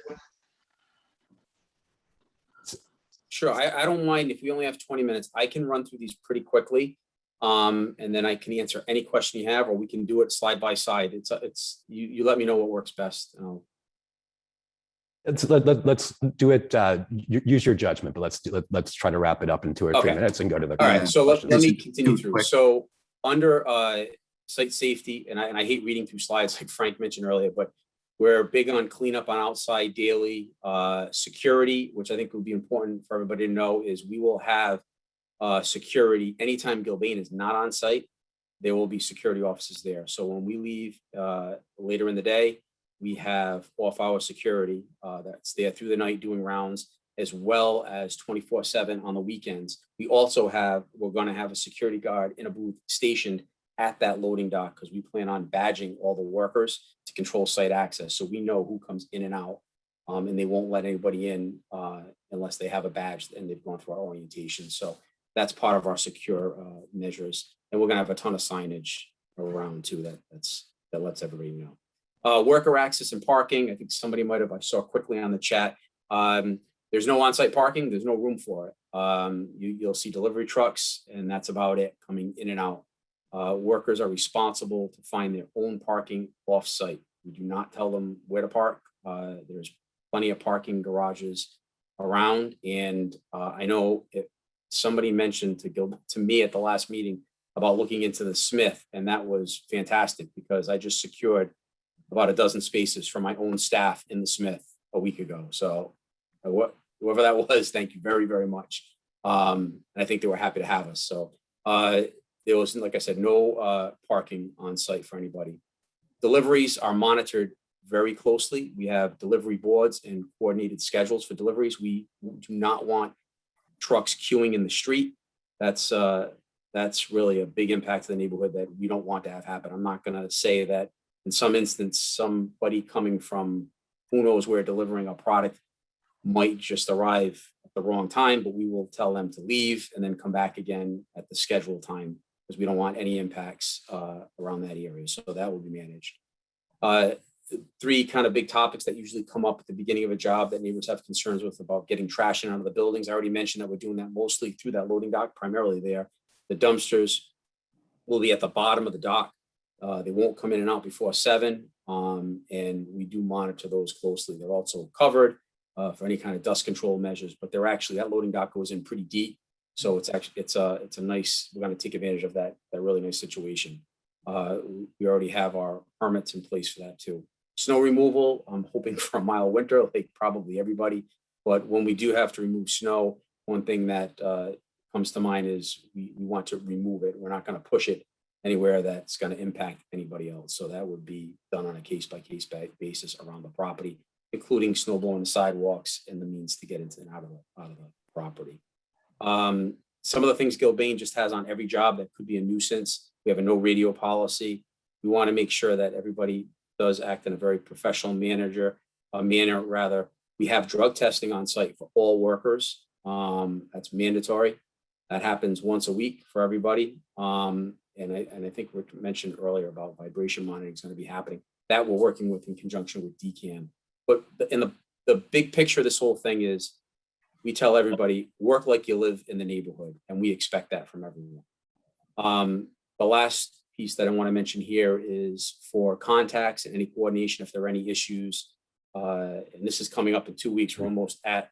Sure, I don't mind if we only have 20 minutes. I can run through these pretty quickly, and then I can answer any question you have, or we can do it slide by side. It's you let me know what works best. Let's do it. Use your judgment, but let's try to wrap it up in 2 or 3 minutes and go to the. All right, so let me continue Too through. quick. So under site safety, and I hate reading through slides like Frank mentioned earlier, but We're big on cleanup on outside daily. Security, which I think would be important for everybody to know, is we will have security anytime Gilbane is not on site. There will be security officers there. So when we leave later in the day, we have off-hour security that's there through the night doing rounds, as well as 24/7 on the weekends. We're going to have a security guard in a booth stationed at that loading dock, because we plan on badging all the workers to control site access. So we know who comes in and out, and they won't let anybody in unless they have a badge and they've gone through our orientation. So that's part of our secure measures. And we're gonna have a ton of signage around too that lets everybody know. Worker access and parking. I think somebody I saw quickly on the chat. There's no on-site parking. There's no room for it. You'll see delivery trucks, and that's about it coming in and out. Workers are responsible to find their own parking off-site. We do not tell them where to park. There's plenty of parking garages around, and I know somebody mentioned to me at the last meeting about looking into the Smith, and that was fantastic, because I just secured about a dozen spaces for my own staff in the Smith a week ago. So whoever that was, thank you very, very much. And I think they were happy to have us. So there was, like I said, no parking on site for anybody. Deliveries are monitored very closely. We have delivery boards and coordinated schedules for deliveries. We do not want trucks queuing in the street. That's really a big impact to the neighborhood that we don't want to have happen. I'm not going to say that in some instance, somebody coming from who knows where delivering a product might just arrive at the wrong time, but we will tell them to leave and then come back again at the scheduled time, because we don't want any impacts around that area. So that will be managed. Three kind of big topics that usually come up at the beginning of a job that neighbors have concerns with about getting trash in and out of the buildings. I already mentioned that we're doing that mostly through that loading dock, primarily there. The dumpsters will be at the bottom of the dock. They won't come in and out before 7, and we do monitor those closely. They're also covered for any kind of dust control measures, but they're actually, that loading dock goes in pretty deep. So it's a nice, we're going to take advantage of that really nice situation. We already have our permits in place for that too. Snow removal, I'm hoping for a mild winter, like probably everybody. But when we do have to remove snow, one thing that comes to mind is we want to remove it. We're not going to push it anywhere that's going to impact anybody else. So that would be done on a case-by-case basis around the property, including snow blowing the sidewalks and the means to get into and out of the property. Some of the things Gilbane just has on every job that could be a nuisance. We have a no radio policy. We want to make sure that everybody does act in a very professional manner. We have drug testing on site for all workers. That's mandatory. That happens once a week for everybody. And I think we mentioned earlier about vibration monitoring is going to be happening. That we're working with in conjunction with DCAM. But in the big picture of this whole thing is, we tell everybody, work like you live in the neighborhood, and we expect that from everyone. The last piece that I want to mention here is for contacts and any coordination, if there are any issues, and this is coming up in 2 weeks, we're almost at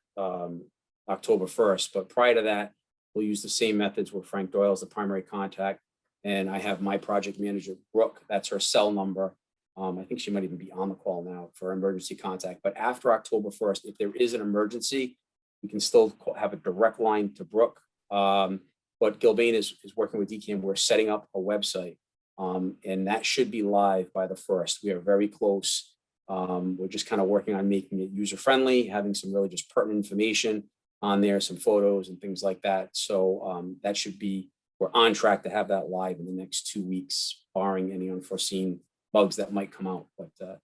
October 1st, but prior to that, we'll use the same methods where Frank Doyle is the primary contact, and I have my project manager, Brooke, that's her cell number. I think she might even be on the call now for emergency contact, but after October 1st, if there is an emergency, we can still have a direct line to Brooke. But Gilbane is working with DCAM. We're setting up a website, and that should be live by the 1st. We are very close. We're just kind of working on making it user-friendly, having some really just pertinent information on there, some photos and things like that. So that should be, we're on track to have that live in the next 2 weeks, barring any unforeseen bugs that might come out. But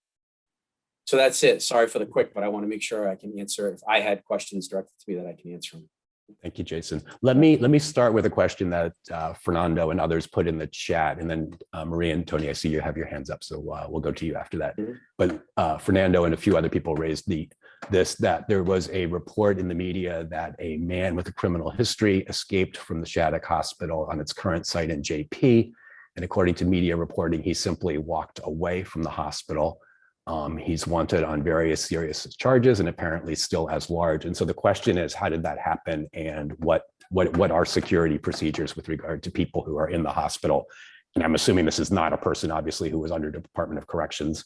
so that's it. Sorry for the quick, but I want to make sure I can answer. If I had questions directed to me, that I can answer them. Thank you, Jason. Let me start with a question that Fernando and others put in the chat, and then Maria and Tony, I see you have your hands up, so we'll go to you after that. But Fernando and a few other people raised that there was a report in the media that a man with a criminal history escaped from the Shattuck Hospital on its current site in JP, and according to media reporting, he simply walked away from the hospital. He's wanted on various serious charges and apparently still as large. And so the question is, how did that happen? And what are security procedures with regard to people who are in the hospital? And I'm assuming this is not a person, obviously, who was under the Department of Corrections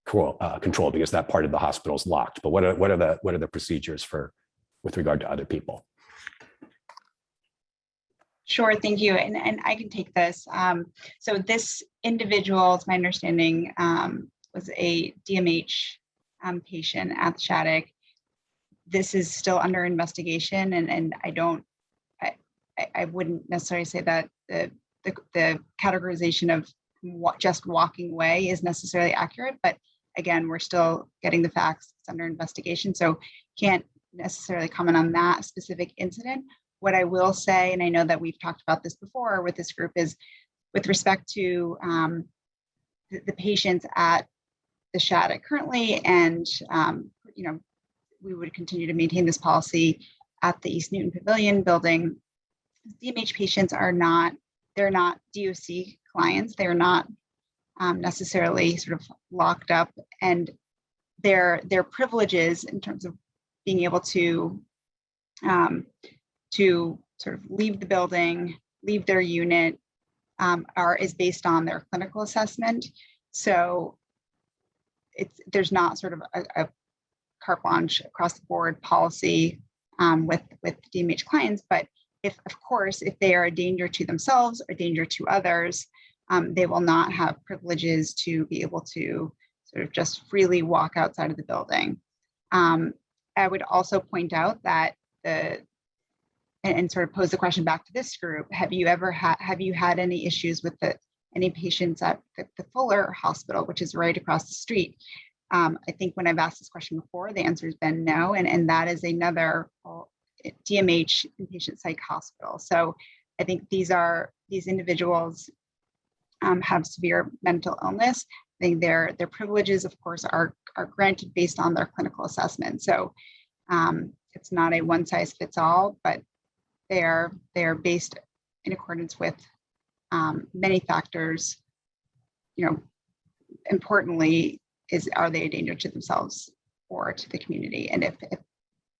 control because that part of the hospital is locked. But what are the procedures with regard to other people? Sure, thank you. And I can take this. So this individual, it's my understanding, was a DMH patient at the Shattuck. This is still under investigation, and I wouldn't necessarily say that the categorization of just walking away is necessarily accurate, but again, we're still getting the facts. It's under investigation, so can't necessarily comment on that specific incident. What I will say, and I know that we've talked about this before with this group, is with respect to the patients at the Shattuck currently, and we would continue to maintain this policy at the East Newton Pavilion building. DMH patients they're not DOC clients. They're not necessarily sort of locked up, and their privileges in terms of being able to sort of leave the building, leave their unit, is based on their clinical assessment. So there's not sort of a carte blanche across the board policy with DMH clients, but if they are a danger to themselves or danger to others, they will not have privileges to be able to sort of just freely walk outside of the building. I would also point out that and sort of pose the question back to this group: have you had any issues with any patients at the Fuller Hospital, which is right across the street? I think when I've asked this question before, the answer has been no, and that is another DMH inpatient psych hospital. So I think these individuals have severe mental illness. I think their privileges, of course, are granted based on their clinical assessment. So it's not a one size fits all, but they are based in accordance with many factors. Importantly, are they a danger to themselves or to the community? And if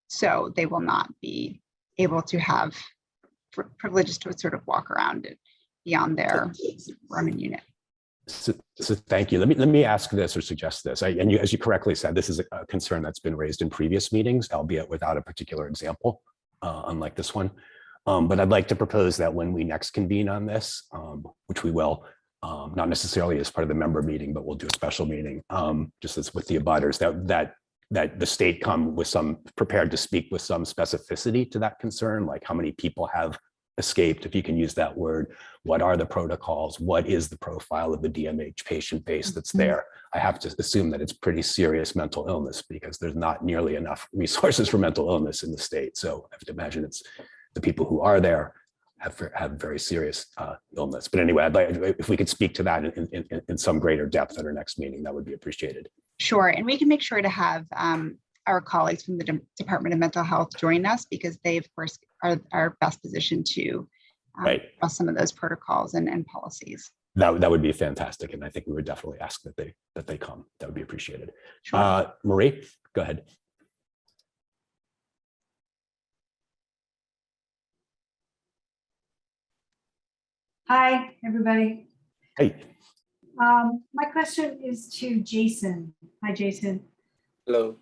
so, they will not be able to have privileges to sort of walk around it beyond their room and unit. So thank you. Let me ask this or suggest this. As you correctly said, this is a concern that's been raised in previous meetings, albeit without a particular example, unlike this one. But I'd like to propose that when we next convene on this, which we will, not necessarily as part of the member meeting, but we'll do a special meeting, just as with the abutters, that the state come with prepared to speak with some specificity to that concern, like how many people have escaped, if you can use that word, what are the protocols, what is the profile of the DMH patient base that's there. I have to assume that it's pretty serious mental illness because there's not nearly enough resources for mental illness in the state. So I have to imagine it's the people who are there have very serious illness. But anyway, I'd like, if we could speak to that in some greater depth at our next meeting, that would be appreciated. Sure, and we can make sure to have our colleagues from the Department of Mental Health join us, because they, of course, are best positioned to discuss some of those protocols and policies. That would be fantastic, and I think we would definitely ask that they come. That would be appreciated. Sure. Marie, go ahead. Hi, everybody. Hey. My question is to Jason. Hi, Jason. Hello.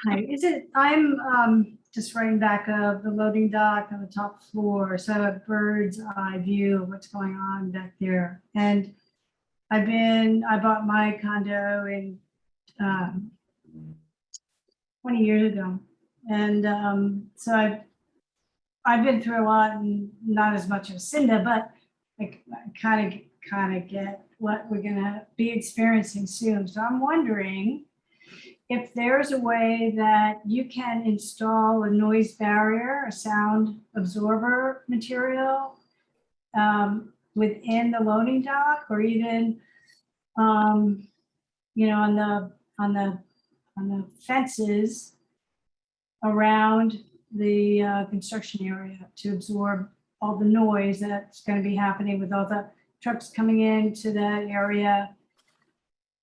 Hi. I'm just writing back of the loading dock on the top floor, so I have a bird's eye view of what's going on back there. And I bought my condo in 20 years ago, and so I've been through a lot, and not as much as Cinda, but I kind of get what we're gonna be experiencing soon. So I'm wondering if there's a way that you can install a noise barrier, a sound absorber material within the loading dock, or even on the fences around the construction area to absorb all the noise that's going to be happening with all the trucks coming into that area,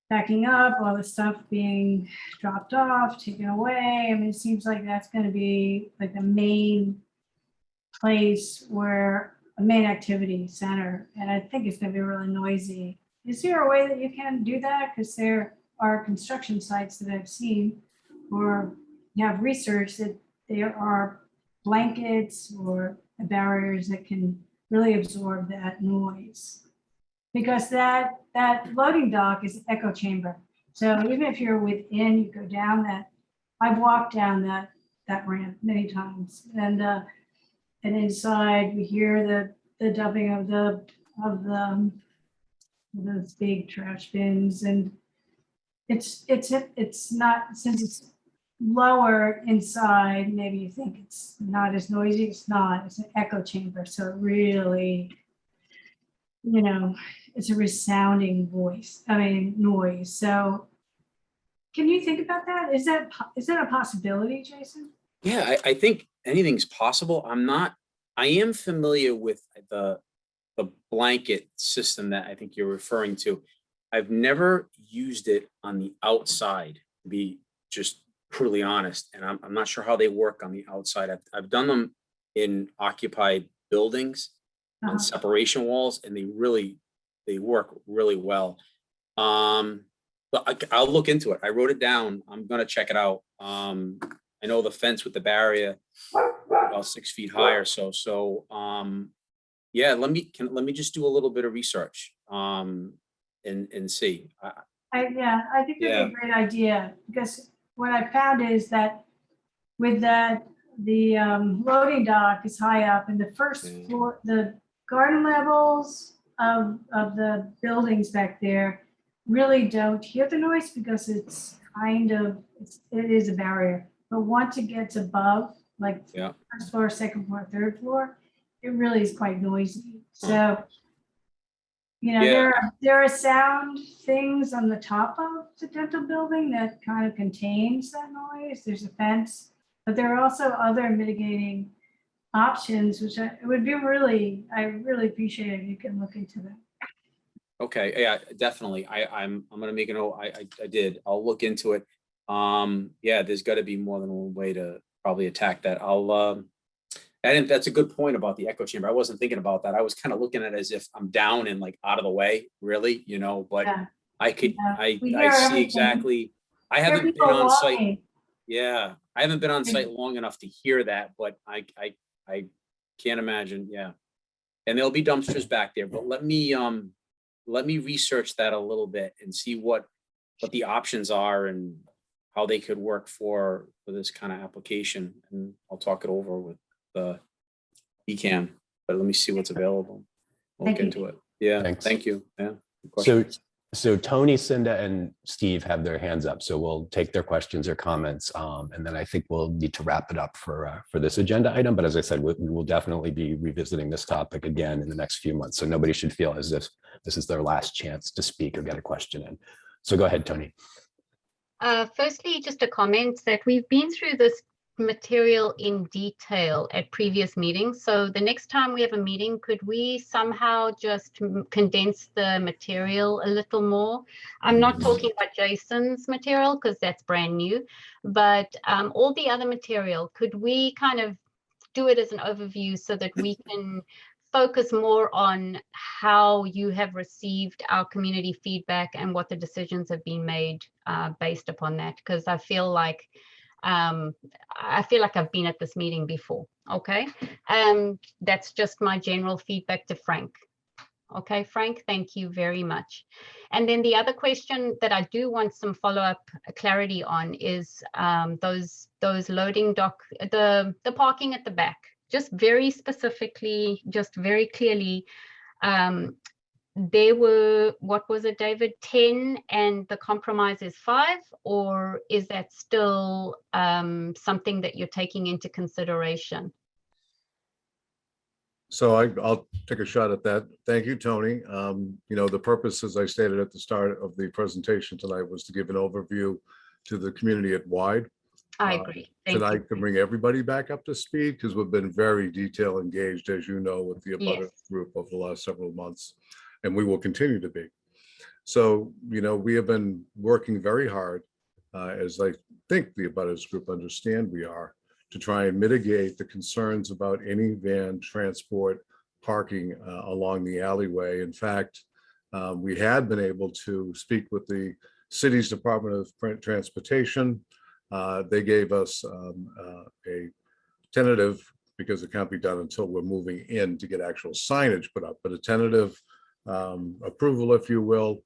backing up, all the stuff being dropped off, taken away. I mean, it seems like that's going to be like the main place where a main activity center, and I think it's going to be really noisy. Is there a way that you can do that? Because our construction sites that I've seen or have researched that there are blankets or barriers that can really absorb that noise. Because that loading dock is echo chamber. So even if you're within, you go down that, I've walked down that ramp many times, and inside we hear the dumping of those big trash bins, and it's not, since it's lower inside, maybe you think it's not as noisy. It's not. It's an echo chamber, so it really, it's a resounding noise. So can you think about that? Is that a possibility, Jason? Yeah, I think anything's possible. I am familiar with the blanket system that I think you're referring to. I've never used it on the outside, to be just brutally honest. And I'm not sure how they work on the outside. I've done them in occupied buildings on separation walls, and they work really well. But I'll look into it. I wrote it down. I'm gonna check it out. I know the fence with the barrier about 6 feet high or so. Yeah, let me just do a little bit of research and see. I think that'd be a great idea, because what I found is that with the loading dock is high up, and the first floor, the garden levels of the buildings back there really don't hear the noise, because it is a barrier. But once it gets above, like first floor, second floor, third floor, it really is quite noisy. So, there are sound things on the top of the dental building that kind of contains that noise. There's a fence, but there are also other mitigating options, which I really appreciate if you can look into that. Okay, yeah, definitely. I'm gonna make a note. I did. I'll look into it. Yeah, there's got to be more than one way to probably attack that. And that's a good point about the echo chamber. I wasn't thinking about that. I was kind of looking at it as if I'm down and like out of the way, really, but I see exactly. I haven't been on site. Yeah, I haven't been on site long enough to hear that, but I can't imagine. Yeah, and there'll be dumpsters back there, but let me research that a little bit and see what the options are and how they could work for this kind of application. And I'll talk it over with the ECAM, but let me see what's available. We'll look into it. Yeah, Thanks. Thank you. Yeah. good question. So Tony, Cinda, and Steve have their hands up, so we'll take their questions or comments, and then I think we'll need to wrap it up for this agenda item. But as I said, we will definitely be revisiting this topic again in the next few months, so nobody should feel as if this is their last chance to speak or get a question in. So go ahead, Tony. Firstly, just a comment that we've been through this material in detail at previous meetings. So the next time we have a meeting, could we somehow just condense the material a little more? I'm not talking about Jason's material because that's brand new, but all the other material, could we kind of do it as an overview so that we can focus more on how you have received our community feedback and what the decisions have been made based upon that? Because I feel like I've been at this meeting before. Okay, that's just my general feedback to Frank. Okay, Frank, thank you very much. And then the other question that I do want some follow-up clarity on is those loading dock, the parking at the back. Just very specifically, just very clearly, there were, what was it, David, 10 and the compromise is 5, or is that still something that you're taking into consideration? So I'll take a shot at that. Thank you, Tony. The purpose, as I stated at the start of the presentation tonight, was to give an overview to the community at wide. I agree. Thank Tonight you. to bring everybody back up to speed, because we've been very detail engaged, as you know, with the abutter group over the last several months, and we will continue to be. So, we have been working very hard, as I think the abutters group understand we are, to try and mitigate the concerns about any van transport parking along the alleyway. In fact, we had been able to speak with the city's Department of Transportation. They gave us a tentative, because it can't be done until we're moving in to get actual signage put up, but a tentative approval, if you will,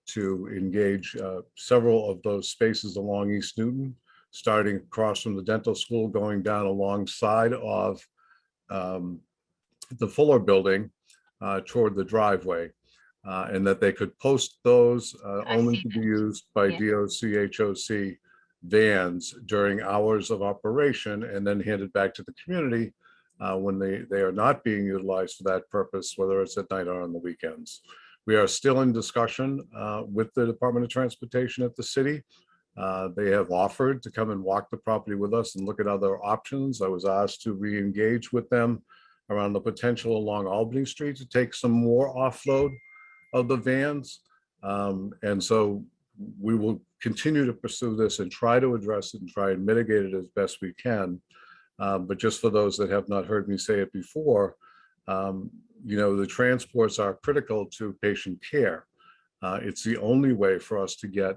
to engage several of those spaces along East Newton, starting across from the dental school, going down alongside of the Fuller building toward the driveway, and that they could post those only see to be that. used by Yeah. DOC, HOC vans during hours of operation, and then handed back to the community when they are not being utilized for that purpose, whether it's at night or on the weekends. We are still in discussion with the Department of Transportation at the city. They have offered to come and walk the property with us and look at other options. I was asked to re-engage with them around the potential along Albany Street to take some more offload of the vans. And so we will continue to pursue this and try to address it and try and mitigate it as best we can. But just for those that have not heard me say it before, the transports are critical to patient care. It's the only way for us to get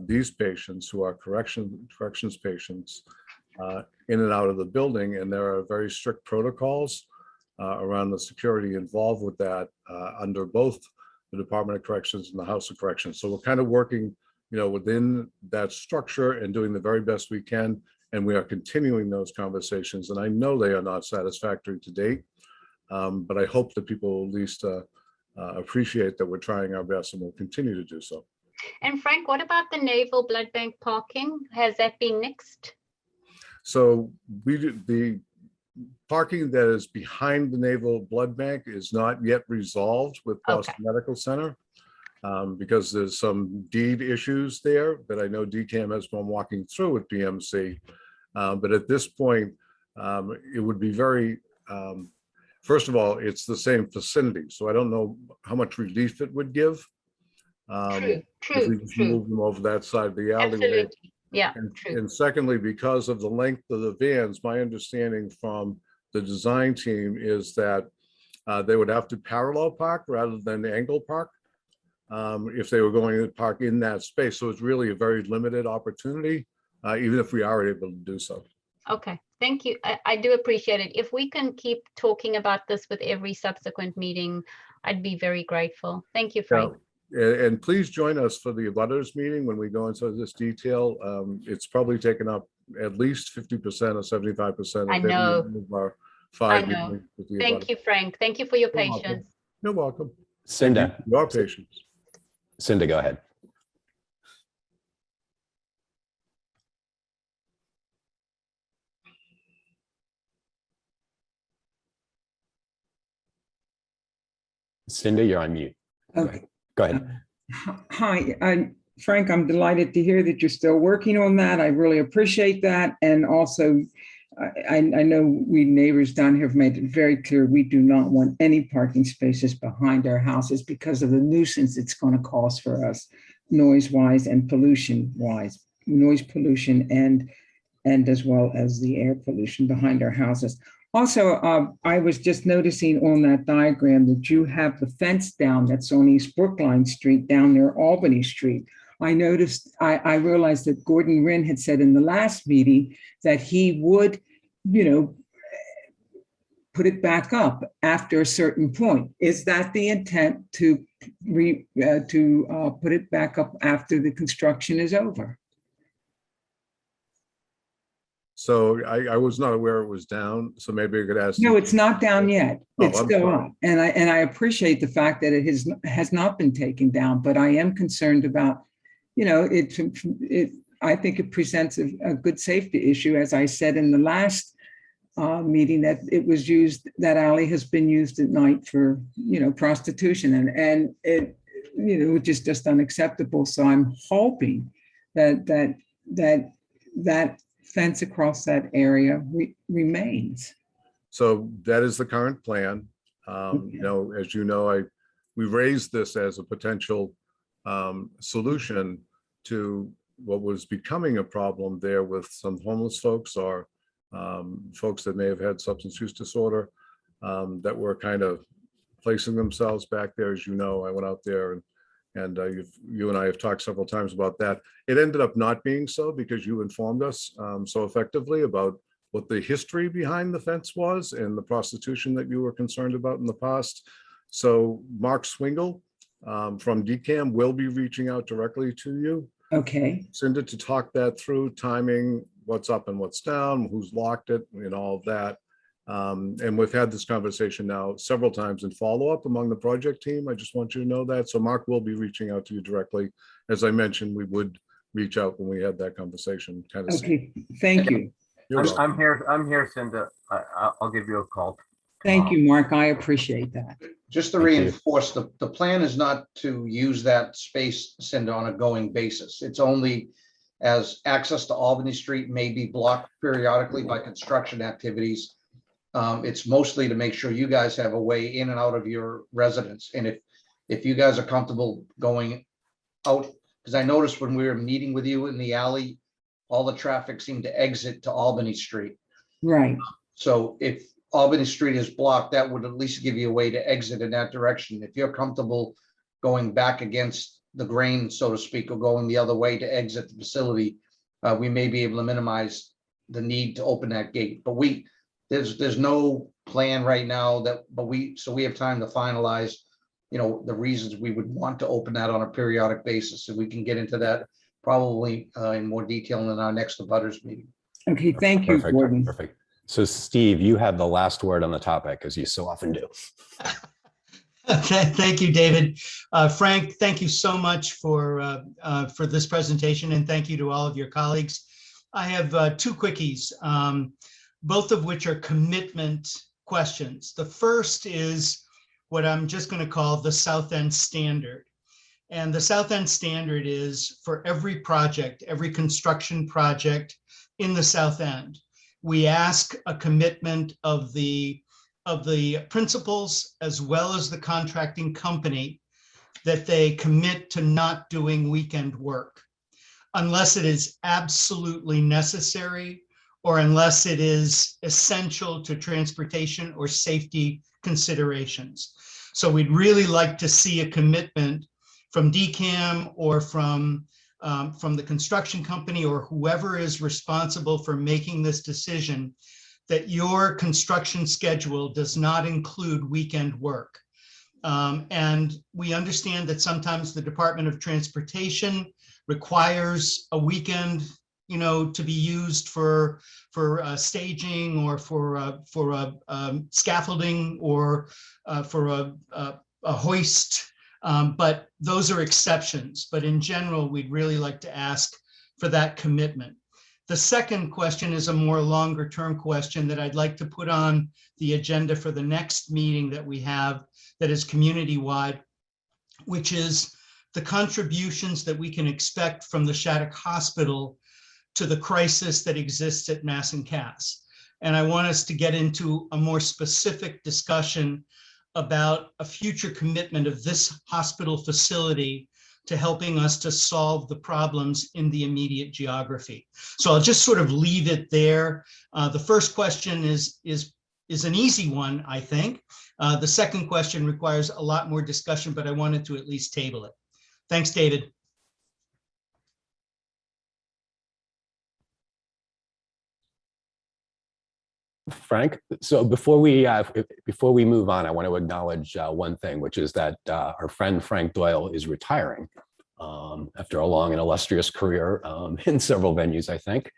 these patients who are corrections patients in and out of the building. And there are very strict protocols around the security involved with that under both the Department of Corrections and the House of Corrections. So we're kind of working, within that structure and doing the very best we can. And we are continuing those conversations. And I know they are not satisfactory to date, but I hope that people will at least appreciate that we're trying our best and will continue to do so. And Frank, what about the Naval Blood Bank parking? Has that been nixed? So the parking that is behind the Naval Blood Bank is not yet resolved with Boston Medical Center because there's some deed issues there that I know DCAM has been walking through with BMC. But at this point, it would be very, first of all, it's the same vicinity. So I don't know how much relief it would give. If we just move them over that side of the alleyway. Absolutely. Yeah, And secondly, because of the length of the vans, my understanding from the design team is that they would have to parallel park rather than angle park if they were going to park in that space. So it's really a very limited opportunity, even if we are able to do so. Okay, thank you. I do appreciate it. If we can keep talking about this with every subsequent meeting, I'd be very grateful. Thank you, Frank. And please join us for the abutters meeting when we go into this detail. It's probably taken up at least 50% or 75%. I know. Of our I 5 know. meetings with the Thank abutters. you, Frank. Thank you for your You're welcome. patience. You're welcome. Cinda, Your patience. Cinda, go ahead. Cinda, you're on mute. Okay. Go ahead. Hi, Frank, I'm delighted to hear that you're still working on that. I really appreciate that. And also, I know we neighbors down here have made it very clear we do not want any parking spaces behind our houses because of the nuisance it's going to cause for us, noise-wise and pollution-wise, noise pollution and as well as the air pollution behind our houses. Also, I was just noticing on that diagram that you have the fence down that's on East Brookline Street down near Albany Street. I noticed, I realized that Gordon Wren had said in the last meeting that he would, put it back up after a certain point. Is that the intent to put it back up after the construction is over? So I was not aware it was down, so maybe I could ask. No, it's not down yet. It's I'm still sorry. up. And I appreciate the fact that it has not been taken down, but I am concerned about, I think it presents a good safety issue. As I said in the last meeting, that it was used, that alley has been used at night for, prostitution and which is just unacceptable. So I'm hoping that fence across that area remains. So that is the current plan. As you know, we raised this as a potential solution to what was becoming a problem there with some homeless folks or folks that may have had substance use disorder that were kind of placing themselves back there. As you know, I went out there And you and I have talked several times about that. It ended up not being so because you informed us so effectively about what the history behind the fence was and the prostitution that you were concerned about in the past. So Mark Swingle from DCAM will be reaching out directly to you. Okay, Cinda, to talk that through, timing, what's up and what's down, who's locked it, and all of that. And we've had this conversation now several times in follow-up among the project team. I just want you to know that. So Mark will be reaching out to you directly. As I mentioned, we would reach out when we had that conversation. Kind of. okay, thank you. I'm here, Cinda. I'll give you a call. Thank you, Mark. I appreciate that. Just to Thank you. reinforce, the plan is not to use that space, Cinda, on a going basis. It's only as access to Albany Street may be blocked periodically by construction activities. It's mostly to make sure you guys have a way in and out of your residence. And if you guys are comfortable going out, because I noticed when we were meeting with you in the alley, all the traffic seemed to exit to Albany Street. Right. So if Albany Street is blocked, that would at least give you a way to exit in that direction. If you're comfortable going back against the grain, so to speak, or going the other way to exit the facility, we may be able to minimize the need to open that gate. But there's no plan right now so we have time to finalize, the reasons we would want to open that on a periodic basis. And we can get into that probably in more detail in our next abutters meeting. Okay, thank you, Perfect, Gordon. perfect. So Steve, you have the last word on the topic, as you so often do. Thank you, David. Frank, thank you so much for this presentation, and thank you to all of your colleagues. I have two quickies, both of which are commitment questions. The first is what I'm just going to call the South End Standard. And the South End Standard is for every project, every construction project in the South End, we ask a commitment of the principals as well as the contracting company that they commit to not doing weekend work unless it is absolutely necessary or unless it is essential to transportation or safety considerations. So we'd really like to see a commitment from DCAM or from the construction company or whoever is responsible for making this decision that your construction schedule does not include weekend work. And we understand that sometimes the Department of Transportation requires a weekend, to be used for staging or for scaffolding or for a hoist. But those are exceptions. But in general, we'd really like to ask for that commitment. The second question is a more longer term question that I'd like to put on the agenda for the next meeting that we have that is community-wide, which is the contributions that we can expect from the Shattuck Hospital to the crisis that exists at Mass and Cass. And I want us to get into a more specific discussion about a future commitment of this hospital facility to helping us to solve the problems in the immediate geography. So I'll just sort of leave it there. The first question is an easy one, I think. The second question requires a lot more discussion, but I wanted to at least table it. Thanks, David. Frank, so before we move on, I want to acknowledge one thing, which is that our friend Frank Doyle is retiring after a long and illustrious career in several venues, I think.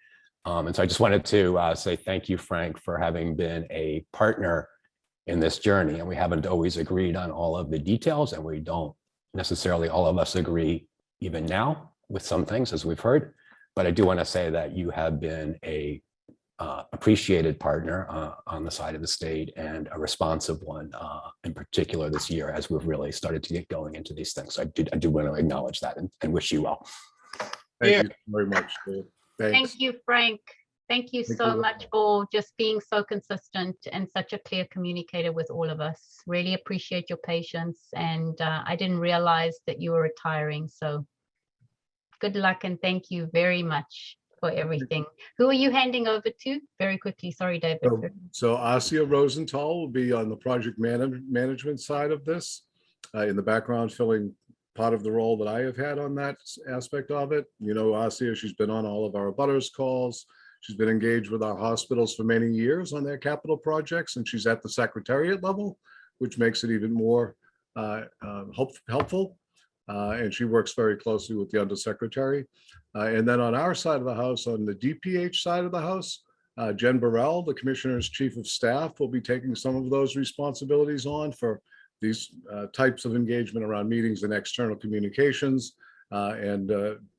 And so I just wanted to say thank you, Frank, for having been a partner in this journey. And we haven't always agreed on all of the details, and we don't necessarily all of us agree even now with some things, as we've heard. But I do want to say that you have been a appreciated partner on the side of the state and a responsive one in particular this year as we've really started to get going into these things. So I do want to acknowledge that and wish you well. Thank you very much, Dave. Thanks. Thank you, Frank. Thank you so much for just being so consistent and such a clear communicator with all of us. Really appreciate your patience. And I didn't realize that you were retiring. So good luck and thank you very much for everything. Who are you handing over to? Very quickly. Sorry, David. So Asia Rosenthal will be on the project management side of this. In the background, filling part of the role that I have had on that aspect of it. You know, Asia, she's been on all of our butters calls. She's been engaged with our hospitals for many years on their capital projects, and she's at the secretariat level, which makes it even more helpful. And she works very closely with the undersecretary. And then on our side of the house, on the DPH side of the house, Jen Burrell, the Commissioner's Chief of Staff, will be taking some of those responsibilities on for these types of engagement around meetings and external communications. And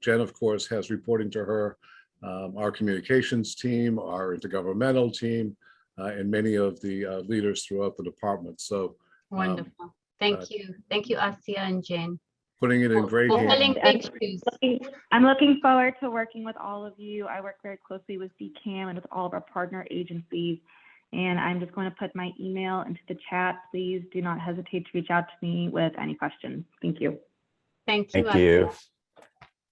Jen, of course, has reporting to her our communications team, our intergovernmental team, and many of the leaders throughout the department. So Wonderful. Thank you. Thank you, Asia and Jen. putting it in great For hands. filling big shoes. I'm looking forward to working with all of you. I work very closely with DCAM and with all of our partner agencies. And I'm just going to put my email into the chat. Please do not hesitate to reach out to me with any questions. Thank you. Thank you. Thank you. Asia.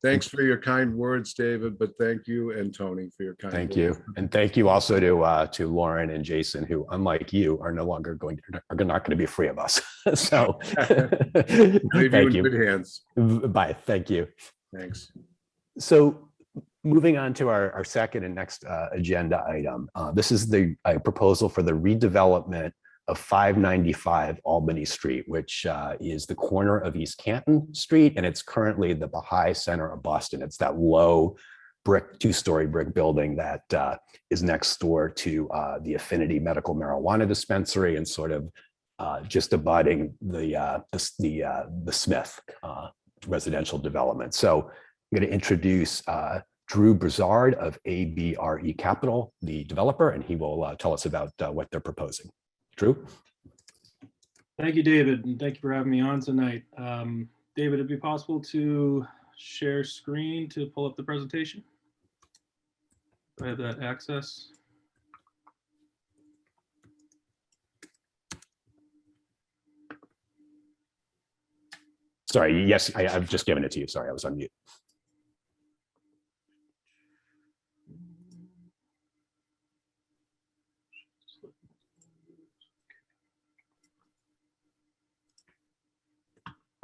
Thanks for your kind words, David, but thank you, and Tony, for your kind Thank words. you. And thank you also to Lauren and Jason, who, unlike you, are no longer are not going to be free of us. So Leave you thank in you. good hands. Bye. Thank you. Thanks. So moving on to our second and next agenda item. This is the proposal for the redevelopment of 595 Albany Street, which is the corner of East Canton Street, and it's currently the Baha'i Center of Boston. It's that low brick, two-story brick building that is next door to the Affinity Medical Marijuana Dispensary and sort of just abutting the Smith residential development. So I'm going to introduce Drew Broussard of ABRE Capital, the developer, and he will tell us about what they're proposing. Drew? Thank you, David, and thank you for having me on tonight. David, it'd be possible to share screen to pull up the presentation? Do I have that access? Sorry, yes, I've just given it to you. Sorry, I was on mute.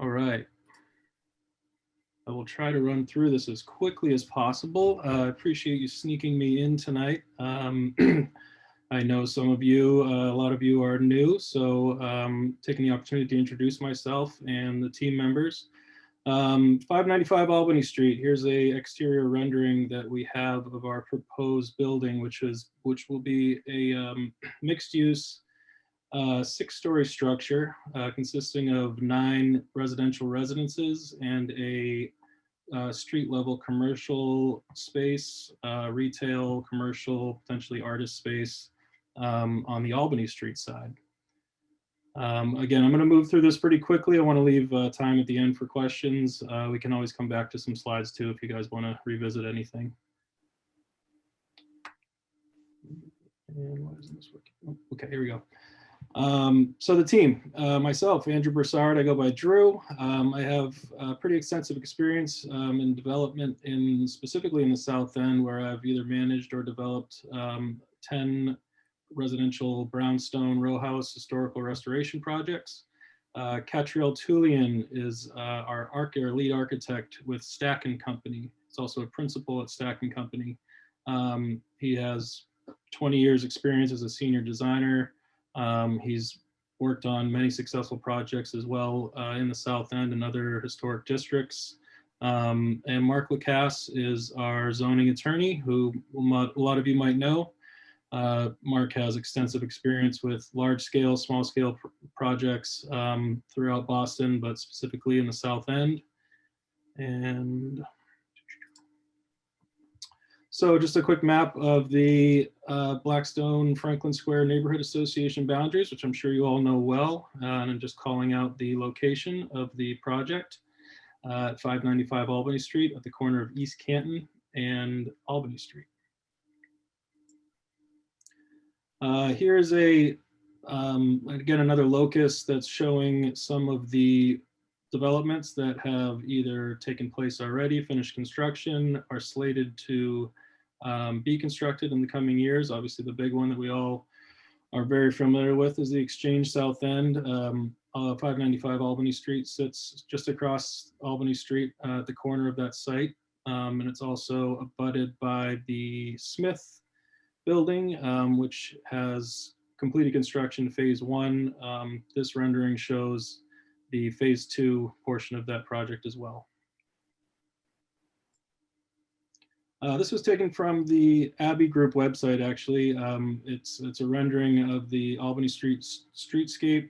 All right. I will try to run through this as quickly as possible. I appreciate you sneaking me in tonight. I know some of you, a lot of you are new, so taking the opportunity to introduce myself and the team members. 595 Albany Street, here's a exterior rendering that we have of our proposed building, which will be a mixed use 6-story structure consisting of 9 residential residences and a street level commercial space, retail, commercial, potentially artist space on the Albany Street side. Again, I'm going to move through this pretty quickly. I want to leave time at the end for questions. We can always come back to some slides too if you guys want to revisit anything. And why isn't this working? Okay, here we go. So the team, myself, Andrew Broussard, I go by Drew. I have pretty extensive experience in development specifically in the South End, where I've either managed or developed 10 residential brownstone row house historical restoration projects. Catriel Tullian is our lead architect with Stack & Company. He's also a principal at Stack & Company. He has 20 years experience as a senior designer. He's worked on many successful projects as well in the South End and other historic districts. And Mark Lacasse is our zoning attorney, who a lot of you might know. Mark has extensive experience with large-scale, small-scale projects throughout Boston, but specifically in the South End. And so just a quick map of the Blackstone Franklin Square Neighborhood Association boundaries, which I'm sure you all know well. And I'm just calling out the location of the project at 595 Albany Street at the corner of East Canton and Albany Street. Here's again, another locus that's showing some of the developments that have either taken place already, finished construction, are slated to be constructed in the coming years. Obviously, the big one that we all are very familiar with is the Exchange South End. 595 Albany Street sits just across Albany Street at the corner of that site. And it's also abutted by the Smith building, which has completed construction phase 1. This rendering shows the phase 2 portion of that project as well. This was taken from the Abbey Group website, actually. It's a rendering of the Albany Street streetscape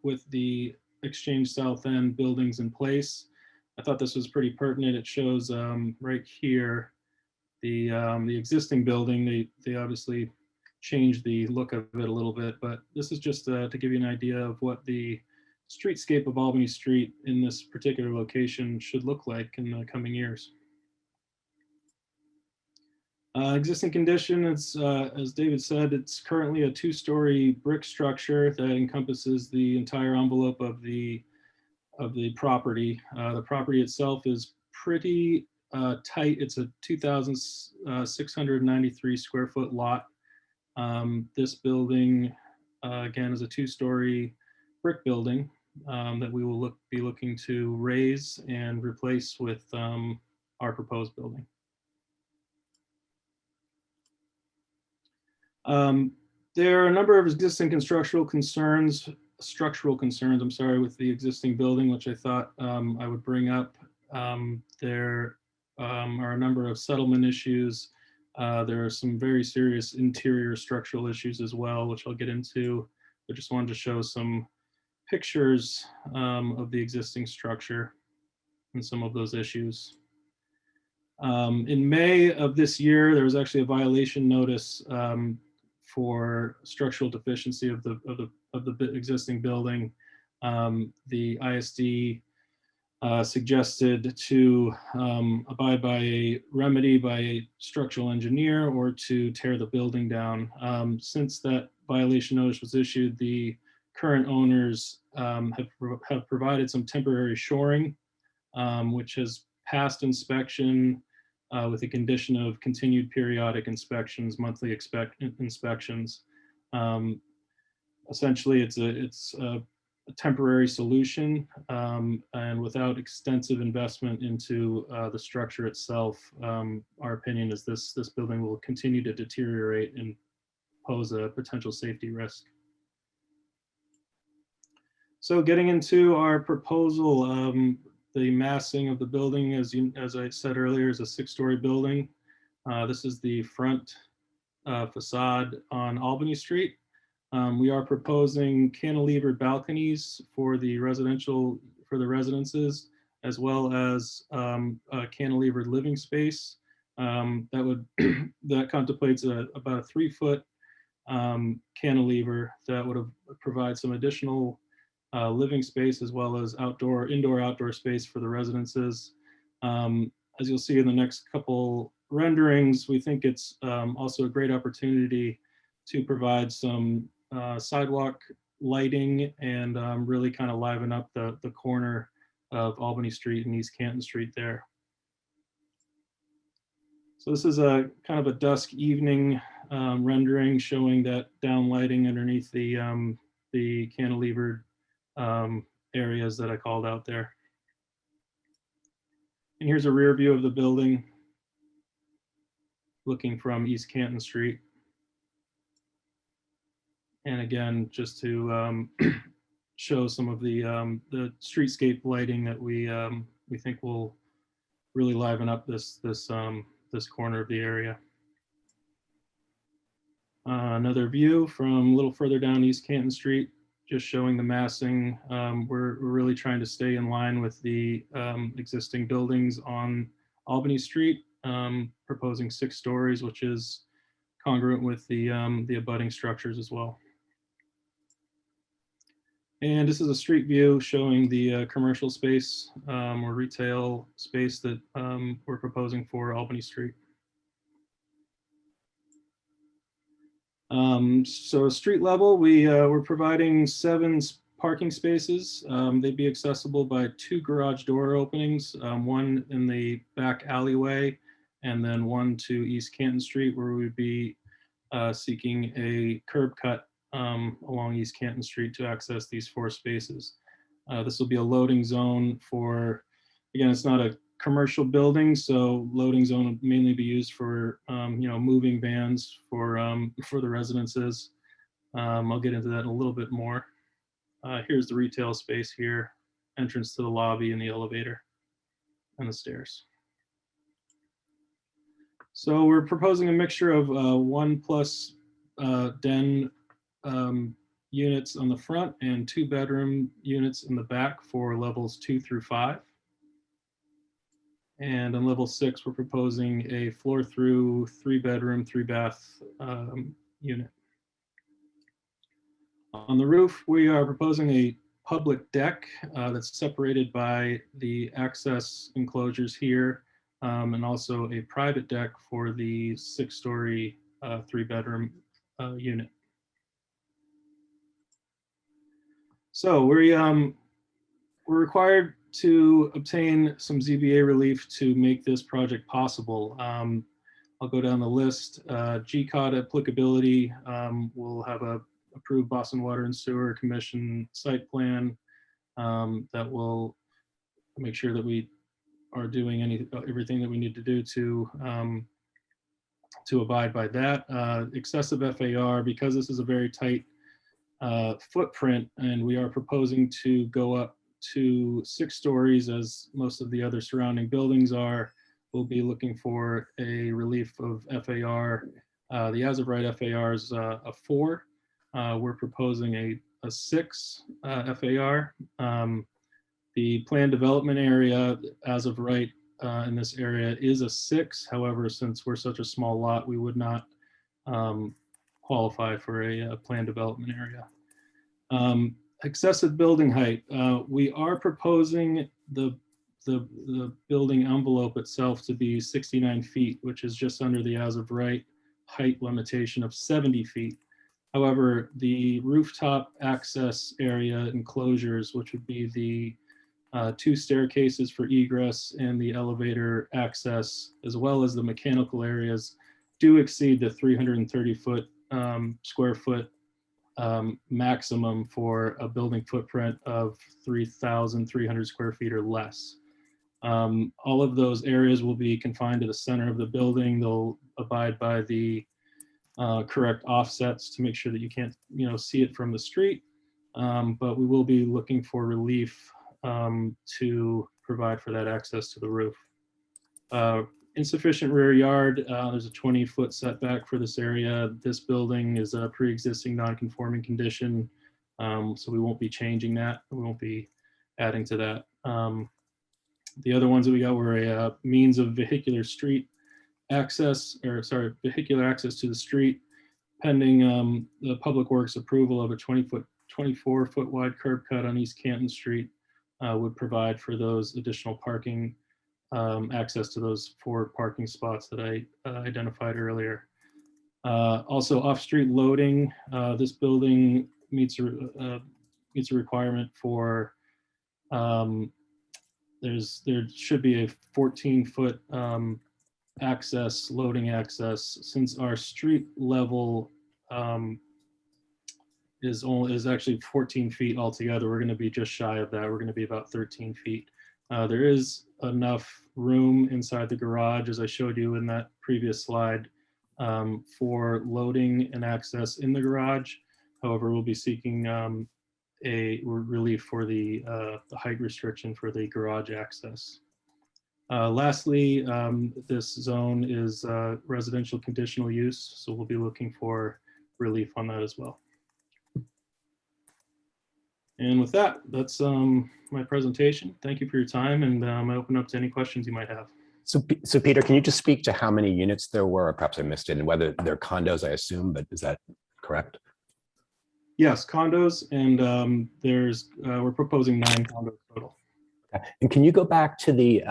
with the Exchange South End buildings in place. I thought this was pretty pertinent. It shows right here the existing building. They obviously changed the look of it a little bit, but this is just to give you an idea of what the streetscape of Albany Street in this particular location should look like in the coming years. Existing condition, it's as David said, it's currently a 2-story brick structure that encompasses the entire envelope of the property. The property itself is pretty tight. It's a 2,693 square foot lot. This building, again, is a 2-story brick building that we will be looking to raise and replace with our proposed building. There are a number of existing structural concerns, I'm sorry, with the existing building, which I thought I would bring up. There are a number of settlement issues. There are some very serious interior structural issues as well, which I'll get into. I just wanted to show some pictures of the existing structure and some of those issues. In May of this year, there was actually a violation notice for structural deficiency of the existing building. The ISD suggested to abide by a remedy by a structural engineer or to tear the building down. Since that violation notice was issued, the current owners have provided some temporary shoring, which has passed inspection with a condition of continued periodic inspections, monthly inspections. Essentially, it's a temporary solution, and without extensive investment into the structure itself, our opinion is this building will continue to deteriorate and pose a potential safety risk. So getting into our proposal, the massing of the building, as I said earlier, is a 6-story building. This is the front facade on Albany Street. We are proposing cantilevered balconies for the residences, as well as a cantilevered living space. That contemplates about a 3-foot cantilever that would provide some additional living space, as well as indoor-outdoor space for the residences. As you'll see in the next couple renderings, we think it's also a great opportunity to provide some sidewalk lighting and really kind of liven up the corner of Albany Street and East Canton Street there. So this is a kind of a dusk evening rendering showing that down lighting underneath the cantilevered areas that I called out there. And here's a rear view of the building looking from East Canton Street. And again, just to show some of the streetscape lighting that we think will really liven up this corner of the area. Another view from a little further down East Canton Street, just showing the massing. We're really trying to stay in line with the existing buildings on Albany Street, proposing 6 stories, which is congruent with the abutting structures as well. And this is a street view showing the commercial space or retail space that we're proposing for Albany Street. So street level, we're providing 7 parking spaces. They'd be accessible by 2 garage door openings, one in the back alleyway, and then one to East Canton Street, where we'd be seeking a curb cut along East Canton Street to access these 4 spaces. This will be a loading zone for, again, it's not a commercial building, so loading zone will mainly be used for, moving vans for the residences. I'll get into that in a little bit more. Here's the retail space here, entrance to the lobby and the elevator and the stairs. So we're proposing a mixture of 1+ den units on the front and 2-bedroom units in the back for levels 2 through 5. And on level 6, we're proposing a floor through 3-bedroom, 3-bath unit. On the roof, we are proposing a public deck that's separated by the access enclosures here, and also a private deck for the 6-story 3-bedroom unit. So we're required to obtain some ZBA relief to make this project possible. I'll go down the list. GCOD applicability, we'll have a approved Boston Water and Sewer Commission site plan that will make sure that we are doing everything that we need to do to abide by that. Excessive FAR, because this is a very tight footprint, and we are proposing to go up to 6 stories as most of the other surrounding buildings are. We'll be looking for a relief of FAR. The as of right FAR is a 4. We're proposing a 6 FAR. The planned development area as of right in this area is a 6. However, since we're such a small lot, we would not qualify for a planned development area. Excessive building height. We are proposing the building envelope itself to be 69 feet, which is just under the as of right height limitation of 70 feet. However, the rooftop access area enclosures, which would be the 2 staircases for egress and the elevator access, as well as the mechanical areas, do exceed the 330 square foot maximum for a building footprint of 3,300 square feet or less. All of those areas will be confined to the center of the building. They'll abide by the correct offsets to make sure that you can't, see it from the street. But we will be looking for relief to provide for that access to the roof. Insufficient rear yard. There's a 20-foot setback for this area. This building is a pre-existing non-conforming condition, so we won't be changing that. We won't be adding to that. The other ones that we got were a means of vehicular street access, vehicular access to the street, pending the Public Works approval of a 24-foot wide curb cut on East Canton Street would provide for those additional parking access to those 4 parking spots that I identified earlier. Also off-street loading. This building meets a requirement for, there should be a 14-foot loading access. Since our street level is actually 14 feet altogether, we're going to be just shy of that. We're going to be about 13 feet. There is enough room inside the garage, as I showed you in that previous slide, for loading and access in the garage. However, we'll be seeking a relief for the height restriction for the garage access. Lastly, this zone is residential conditional use, so we'll be looking for relief on that as well. And with that, that's my presentation. Thank you for your time, and I open up to any questions you might have. So Peter, can you just speak to how many units there were, or perhaps I missed it, and whether they're condos, I assume, but is that correct? Yes, condos, and we're proposing 9 condos total. Okay. And can you go back to the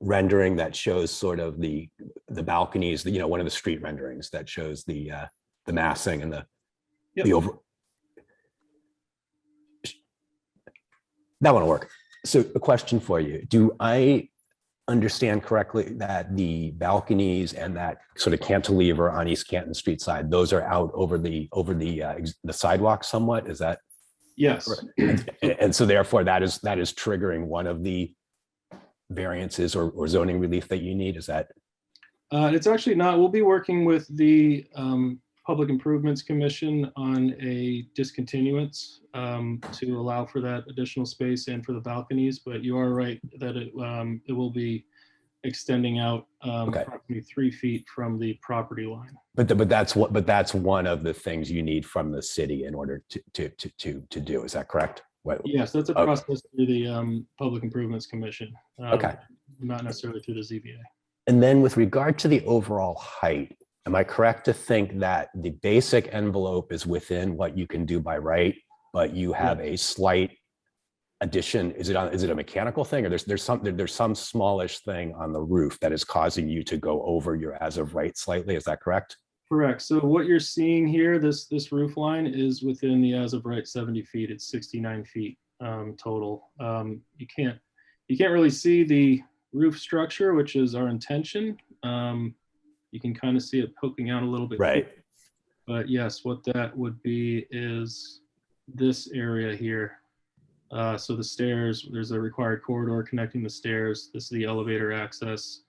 rendering that shows sort of the balconies, one of the street renderings that shows the massing and the over. That won't work. So a question for you. understand correctly that the balconies and that sort of cantilever on East Canton Street side, those are out over the sidewalk somewhat? Is that? Yes. And so therefore that is triggering one of the variances or zoning relief that you need? Is that? It's actually not. We'll be working with the Public Improvements Commission on a discontinuance to allow for that additional space and for the balconies. But you are right that it will be extending out approximately 3 feet from the property line. But that's one of the things you need from the city in order to do. Is that correct? Yes, that's a process through the Public Improvements Commission. Okay. Not necessarily through the ZBA. And then with regard to the overall height, am I correct to think that the basic envelope is within what you can do by right, but you have a slight addition? Is it a mechanical thing, or there's some smallish thing on the roof that is causing you to go over your as of right slightly? Is that correct? Correct. So what you're seeing here, this roof line is within the as of right 70 feet. It's 69 feet total. You can't really see the roof structure, which is our intention. You can kind of see it poking out a little bit. Right. Here. But yes, what that would be is this area here. So the stairs, there's a required corridor connecting the stairs. This is the elevator access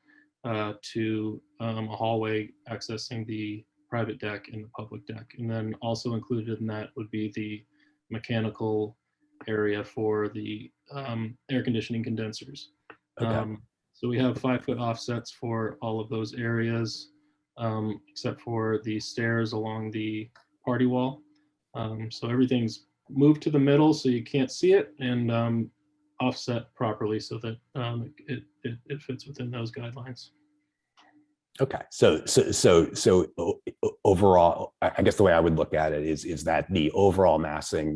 to a hallway accessing the private deck and the public deck. And then also included in that would be the mechanical area for the air conditioning condensers. Okay. So we have 5-foot offsets for all of those areas, except for the stairs along the party wall. So everything's moved to the middle so you can't see it, and offset properly so that it fits within those guidelines. Okay, so overall, I guess the way I would look at it is that the overall massing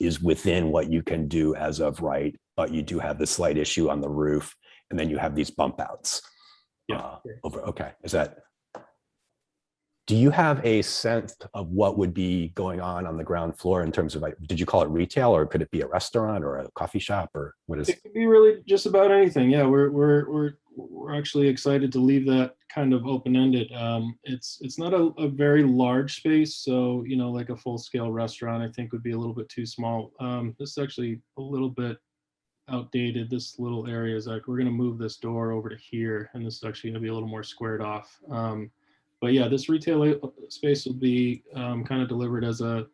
is within what you can do as of right, but you do have the slight issue on the roof, and then you have these bump outs. Yeah. Okay, is that? Do you have a sense of what would be going on the ground floor in terms of, like, did you call it retail, or could it be a restaurant or a coffee shop, or what is it? It could be really just about anything. Yeah, we're actually excited to leave that kind of open-ended. It's not a very large space, so like a full-scale restaurant I think would be a little bit too small. This is actually a little bit outdated. This little area is like, we're going to move this door over to here, and this is actually going to be a little more squared off. But yeah, this retail space will be kind of delivered as a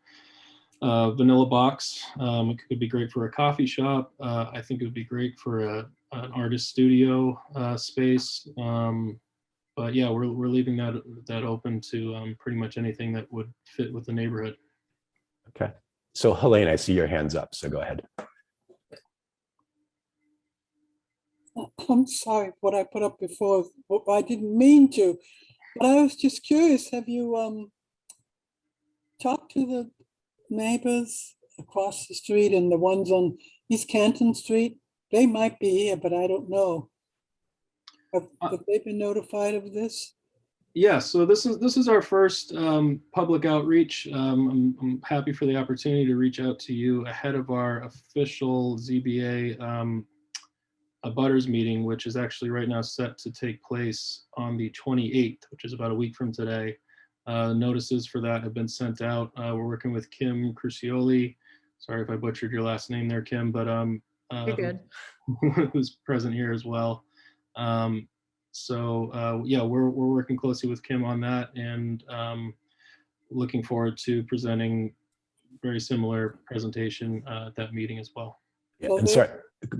vanilla box. It could be great for a coffee shop. I think it would be great for an artist studio space. But yeah, we're leaving that open to pretty much anything that would fit with the neighborhood. Okay. So Helene, I see your hands up, so go ahead. I'm sorry what I put up before. I didn't mean to, but I was just curious. Have you talked to the neighbors across the street and the ones on East Canton Street? They might be here, but I don't know. Have they been notified of this? Yeah, so this is our first public outreach. I'm happy for the opportunity to reach out to you ahead of our official ZBA abutters meeting, which is actually right now set to take place on the 28th, which is about a week from today. Notices for that have been sent out. We're working with Kim Crucioli. Sorry if I butchered your last name there, Kim, but You're good. who's present here as well. Yeah, we're working closely with Kim on that, and looking forward to presenting very similar presentation at that meeting as well. Yeah, and sorry,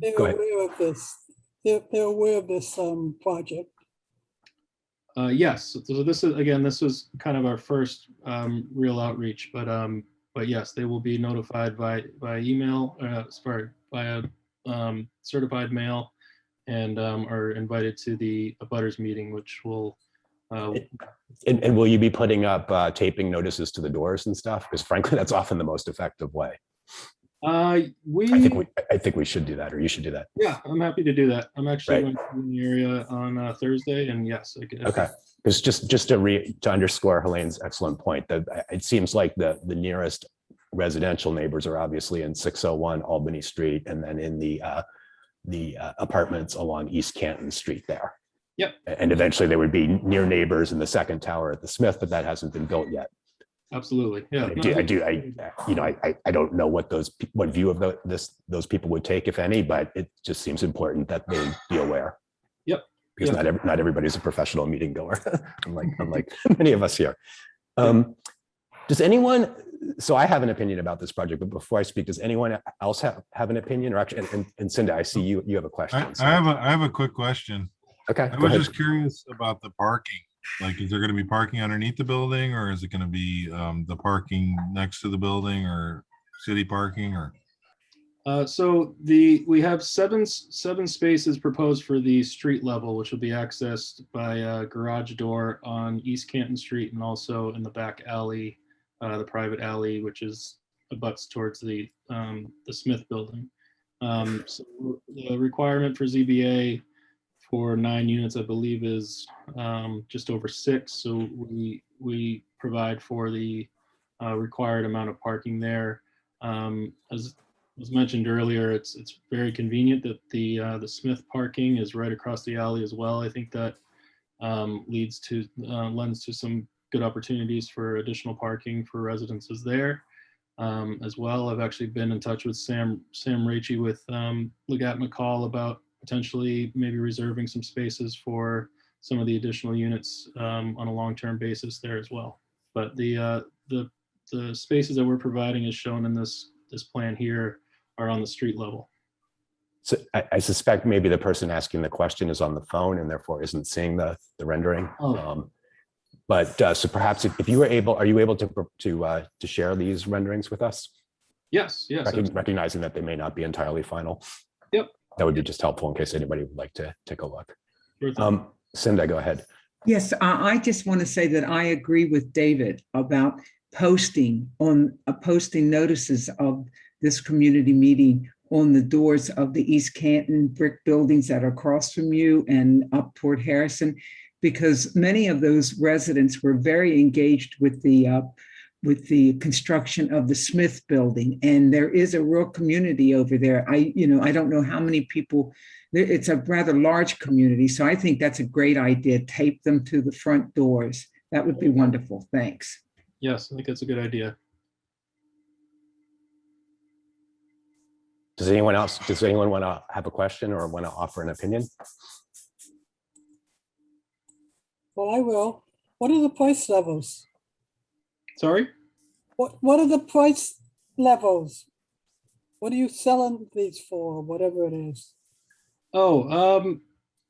They're go ahead. aware of this. They're aware of this project. Yes, so this was kind of our first real outreach, but yes, they will be notified by email, via certified mail, and are invited to the abutters meeting, which will. And will you be putting up taping notices to the doors and stuff? Because frankly, that's often the most effective way. I think we should do that, or you should do that. Yeah, I'm happy to do that. I'm actually going to be in the area on Thursday, and yes, I could. Okay, because just to underscore Helene's excellent point, that it seems like the nearest residential neighbors are obviously in 601 Albany Street, and then in the apartments along East Canton Street there. Yep. And eventually they would be near neighbors in the second tower at the Smith, but that hasn't been built yet. Absolutely. Yeah. I don't know what view of those people would take, if any, but it just seems important that they be aware. Yep. Because not everybody's a professional meeting goer, unlike many of us here. Does anyone, so I have an opinion about this project, but before I speak, does anyone else have an opinion? Or actually, and Cinda, I see you have a question. I have a quick question. Okay. I was just curious about the parking. Like, is there going to be parking underneath the building, or is it going to be the parking next to the building, or city parking, or? So we have seven spaces proposed for the street level, which will be accessed by a garage door on East Canton Street, and also in the back alley, the private alley, which abuts towards the Smith building. So the requirement for ZBA for 9 units, I believe, is just over 6. So we provide for the required amount of parking there. As was mentioned earlier, it's very convenient that the Smith parking is right across the alley as well. I think that lends to some good opportunities for additional parking for residences there as well. I've actually been in touch with Sam Raichi with Legat McCall about potentially maybe reserving some spaces for some of the additional units on a long-term basis there as well. But the spaces that we're providing, as shown in this plan here, are on the street level. So I suspect maybe the person asking the question is on the phone and therefore isn't seeing the rendering. So perhaps if you were able, are you able to share these renderings with us? Yes. Recognizing that they may not be entirely final. Yep. That would be just helpful in case anybody would like to take a look. Sure. Cinda, go ahead. Yes, I just want to say that I agree with David about posting notices of this community meeting on the doors of the East Canton brick buildings that are across from you and up toward Harrison, because many of those residents were very engaged with the construction of the Smith building, and there is a real community over there. I don't know how many people. It's a rather large community, so I think that's a great idea. Tape them to the front doors. That would be wonderful. Thanks. Yes, I think that's a good idea. Does anyone want to have a question or want to offer an opinion? Well, I will. What are the price levels? Sorry? What are the price levels? What are you selling these for, whatever it is? Well,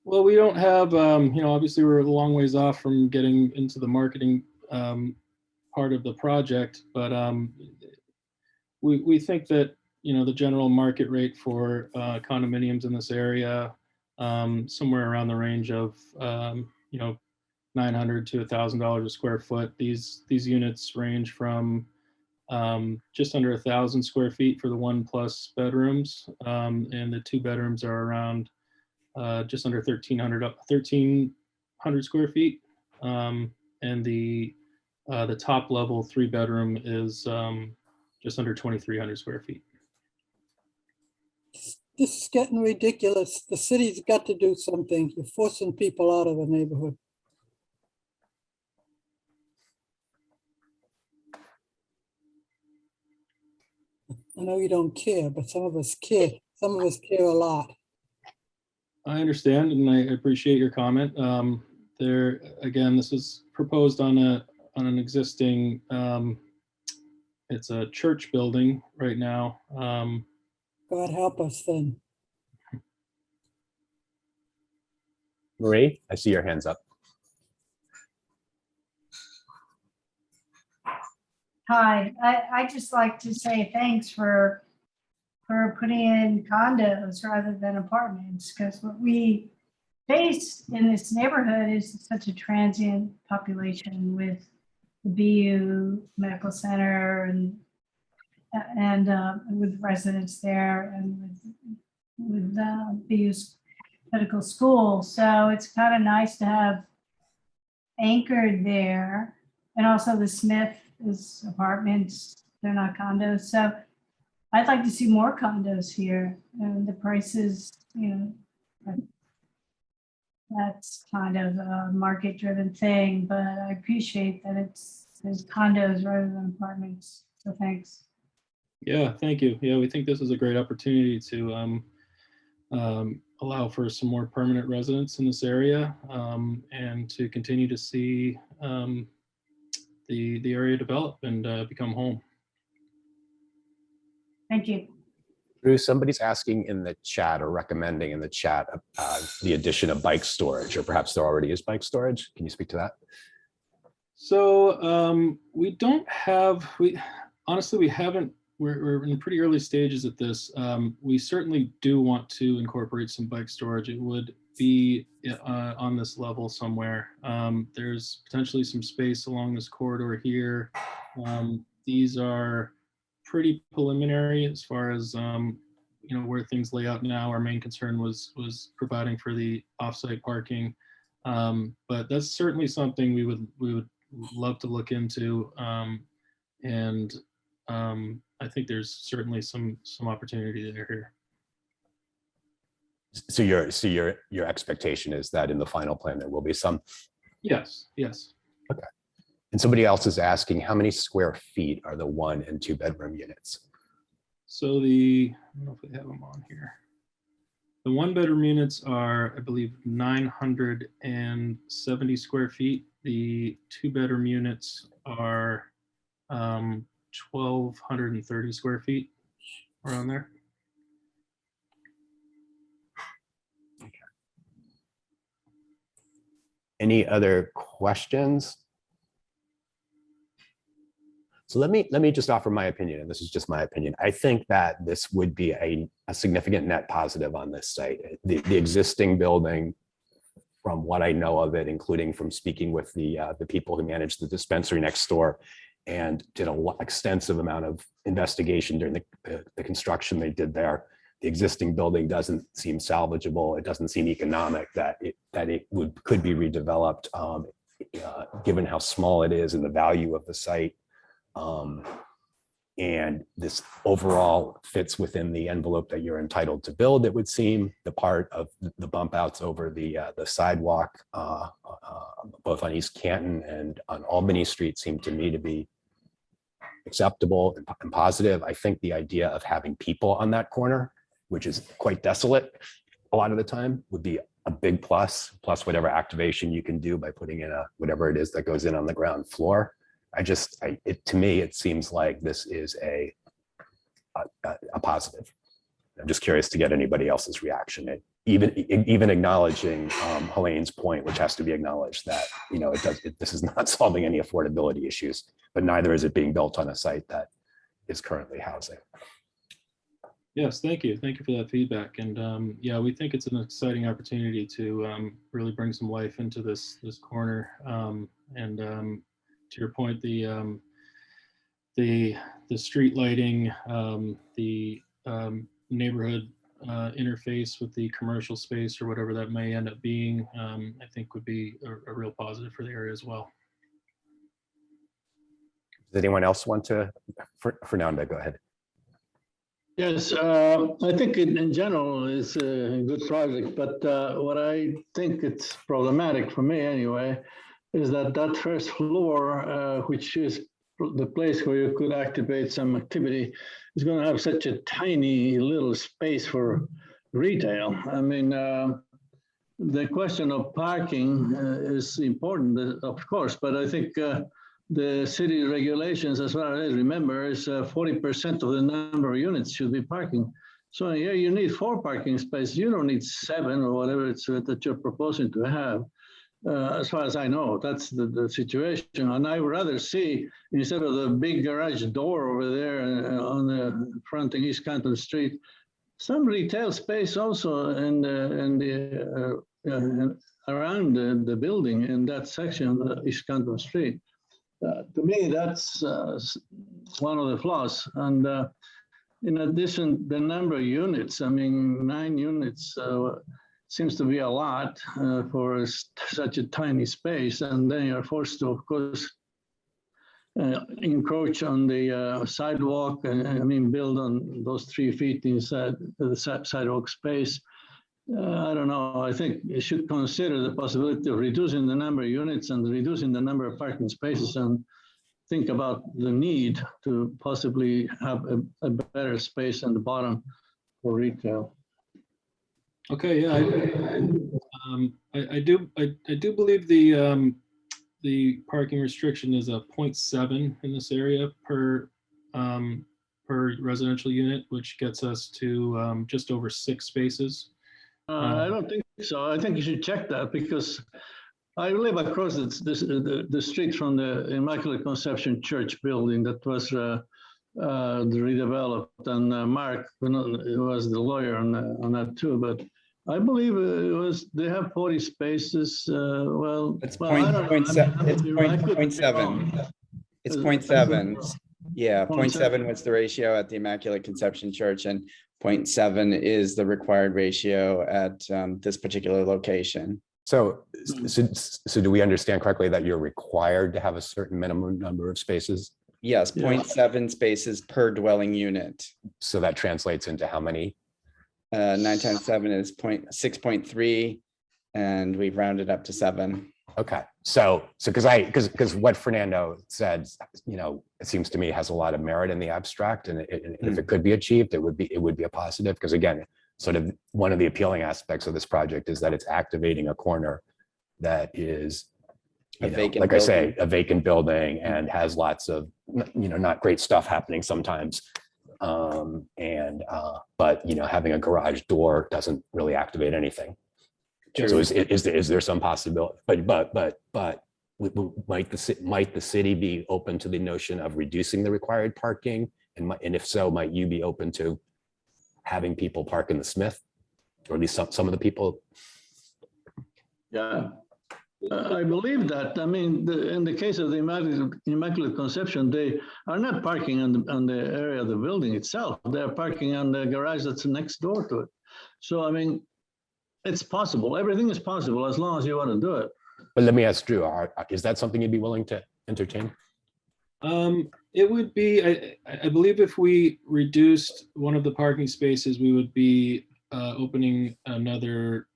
we don't have, obviously we're a long ways off from getting into the marketing part of the project, but we think that, the general market rate for condominiums in this area, somewhere around the range of, $900 to $1,000 a square foot. These units range from just under 1,000 square feet for the 1+ bedrooms, and the 2 bedrooms are around just under 1,300 square feet, and the top level 3 bedroom is just under 2,300 square feet. This is getting ridiculous. The city's got to do something. You're forcing people out of the neighborhood. I know you don't care, but some of us care. Some of us care a lot. I understand, and I appreciate your comment. Again, this is proposed on an existing, it's a church building right now. God help us then. Marie, I see your hands up. Hi, I just like to say thanks for putting in condos rather than apartments, because what we face in this neighborhood is such a transient population with the BU Medical Center and with residents there and with BU's medical school. So it's kind of nice to have anchored there. And also the Smith is apartments, they're not condos. So I'd like to see more condos here, and the prices, that's kind of a market-driven thing, but I appreciate that there's condos rather than apartments, so thanks. Yeah, thank you. Yeah, we think this is a great opportunity to allow for some more permanent residents in this area, and to continue to see the area develop and become home. Thank you. Drew, somebody's asking in the chat or recommending in the chat the addition of bike storage, or perhaps there already is bike storage. Can you speak to that? So we don't have, honestly, we haven't, we're in pretty early stages at this. We certainly do want to incorporate some bike storage. It would be on this level somewhere. There's potentially some space along this corridor here. These are pretty preliminary as far as where things lay out now. Our main concern was providing for the offsite parking, but that's certainly something we would love to look into, and I think there's certainly some opportunity there here. So your expectation is that in the final plan there will be some? Yes. Okay. And somebody else is asking, how many square feet are the 1 and 2 bedroom units? So I don't know if they have them on here. The 1 bedroom units are, I believe, 970 square feet. The 2 bedroom units are 1,230 square feet, around there. Okay. Any other questions? So let me just offer my opinion, and this is just my opinion. I think that this would be a significant net positive on this site. The existing building, from what I know of it, including from speaking with the people who manage the dispensary next door, and did an extensive amount of investigation during the construction they did there. The existing building doesn't seem salvageable. It doesn't seem economic that it could be redeveloped, given how small it is and the value of the site. And this overall fits within the envelope that you're entitled to build, it would seem. The part of the bump outs over the sidewalk, both on East Canton and on Albany Street, seem to me to be acceptable and positive. I think the idea of having people on that corner, which is quite desolate a lot of the time, would be a big plus whatever activation you can do by putting in whatever it is that goes in on the ground floor. To me, it seems like this is a positive. I'm just curious to get anybody else's reaction. Even acknowledging Helene's point, which has to be acknowledged, that this is not solving any affordability issues, but neither is it being built on a site that is currently housing. Yes, thank you for that feedback. And yeah, we think it's an exciting opportunity to really bring some life into this corner. And to your point, the street lighting, the neighborhood interface with the commercial space, or whatever that may end up being, I think would be a real positive for the area as well. Does anyone else want to? Fernando, go ahead. Yes, I think in general it's a good project, but what I think it's problematic for me anyway is that first floor, which is the place where you could activate some activity, is going to have such a tiny little space for retail. I mean, the question of parking is important, of course, but I think the city regulations, as far as I remember, is 40% of the number of units should be parking. So here you need 4 parking spaces. You don't need 7 or whatever it's that you're proposing to have. As far as I know, that's the situation. And I would rather see, instead of the big garage door over there on the fronting East Canton Street, some retail space also around the building in that section of East Canton Street. To me, that's one of the flaws. And in addition, the number of units, I mean, 9 units seems to be a lot for such a tiny space. And then you're forced to, of course, encroach on the sidewalk, and I mean, build on those 3 feet inside the sidewalk space. I don't know. I think you should consider the possibility of reducing the number of units and reducing the number of parking spaces, and think about the need to possibly have a better space in the bottom for retail. Okay, yeah, I do believe the parking restriction is a 0.7 in this area per residential unit, which gets us to just over 6 spaces. I don't think so. I think you should check that, because I live across the street from the Immaculate Conception Church building that was redeveloped, and Mark was the lawyer on that too. But I believe it was, they have 40 spaces. Well, It's well, I don't know. point I mean, I could be 0.7. wrong. It's 0.7. Yeah, 0.7 0.7 was the ratio at the Immaculate Conception Church, and 0.7 is the required ratio at this particular location. So do we understand correctly that you're required to have a certain minimum number of spaces? Yes, 0.7 spaces per dwelling unit. So that translates into how many? 9 times 7 is 6.3, and we've rounded up to 7. Okay, so because what Fernando said, it seems to me has a lot of merit in the abstract, and if it could be achieved, it would be a positive, because again, sort of one of the appealing aspects of this project is that it's activating a corner that is, like I say, a vacant building and has lots of, not great stuff happening sometimes. But having a garage door doesn't really activate anything. True. So is there some possibility, but might the city be open to the notion of reducing the required parking? And if so, might you be open to having people park in the Smith, or at least some of the people? Yeah, I believe that. I mean, in the case of the Immaculate Conception, they are not parking on the area of the building itself. They're parking on the garage that's next door to it. So, I mean, it's possible. Everything is possible as long as you want to do it. But let me ask Drew, is that something you'd be willing to entertain? It would be, I believe if we reduced one of the parking spaces, we would be opening another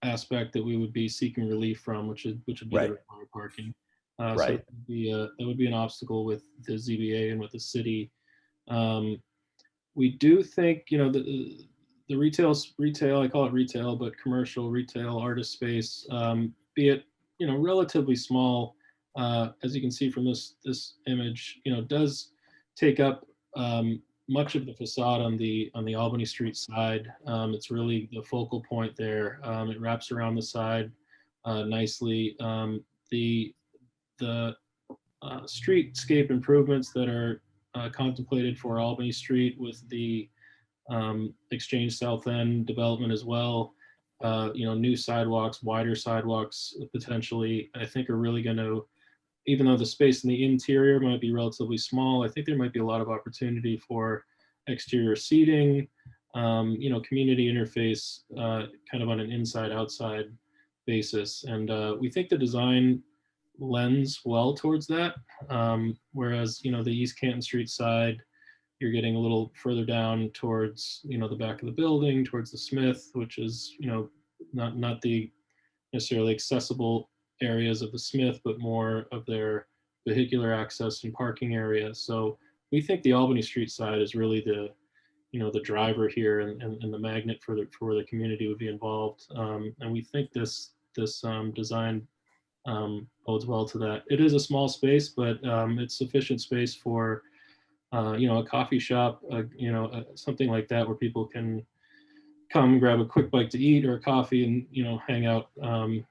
aspect that we would be seeking relief from, which would be the required parking. So that would be an obstacle with the ZBA and with the city. We do think, the retail, I call it retail, but commercial retail artist space, be it, relatively small, as you can see from this image, does take up much of the facade on the Albany Street side. It's really the focal point there. It wraps around the side nicely. The streetscape improvements that are contemplated for Albany Street with the Exchange South End development as well, new sidewalks, wider sidewalks potentially, I think are really going to, even though the space in the interior might be relatively small, I think there might be a lot of opportunity for exterior seating, community interface, kind of on an inside-outside basis. And we think the design lends well towards that. Whereas, the East Canton Street side, you're getting a little further down towards, the back of the building, towards the Smith, which is, not the necessarily accessible areas of the Smith, but more of their vehicular access and parking area. So we think the Albany Street side is really the driver here and the magnet for where the community would be involved. And we think this design bodes well to that. It is a small space, but it's sufficient space for a coffee shop, something like that, where people can come grab a quick bite to eat or a coffee and, hang out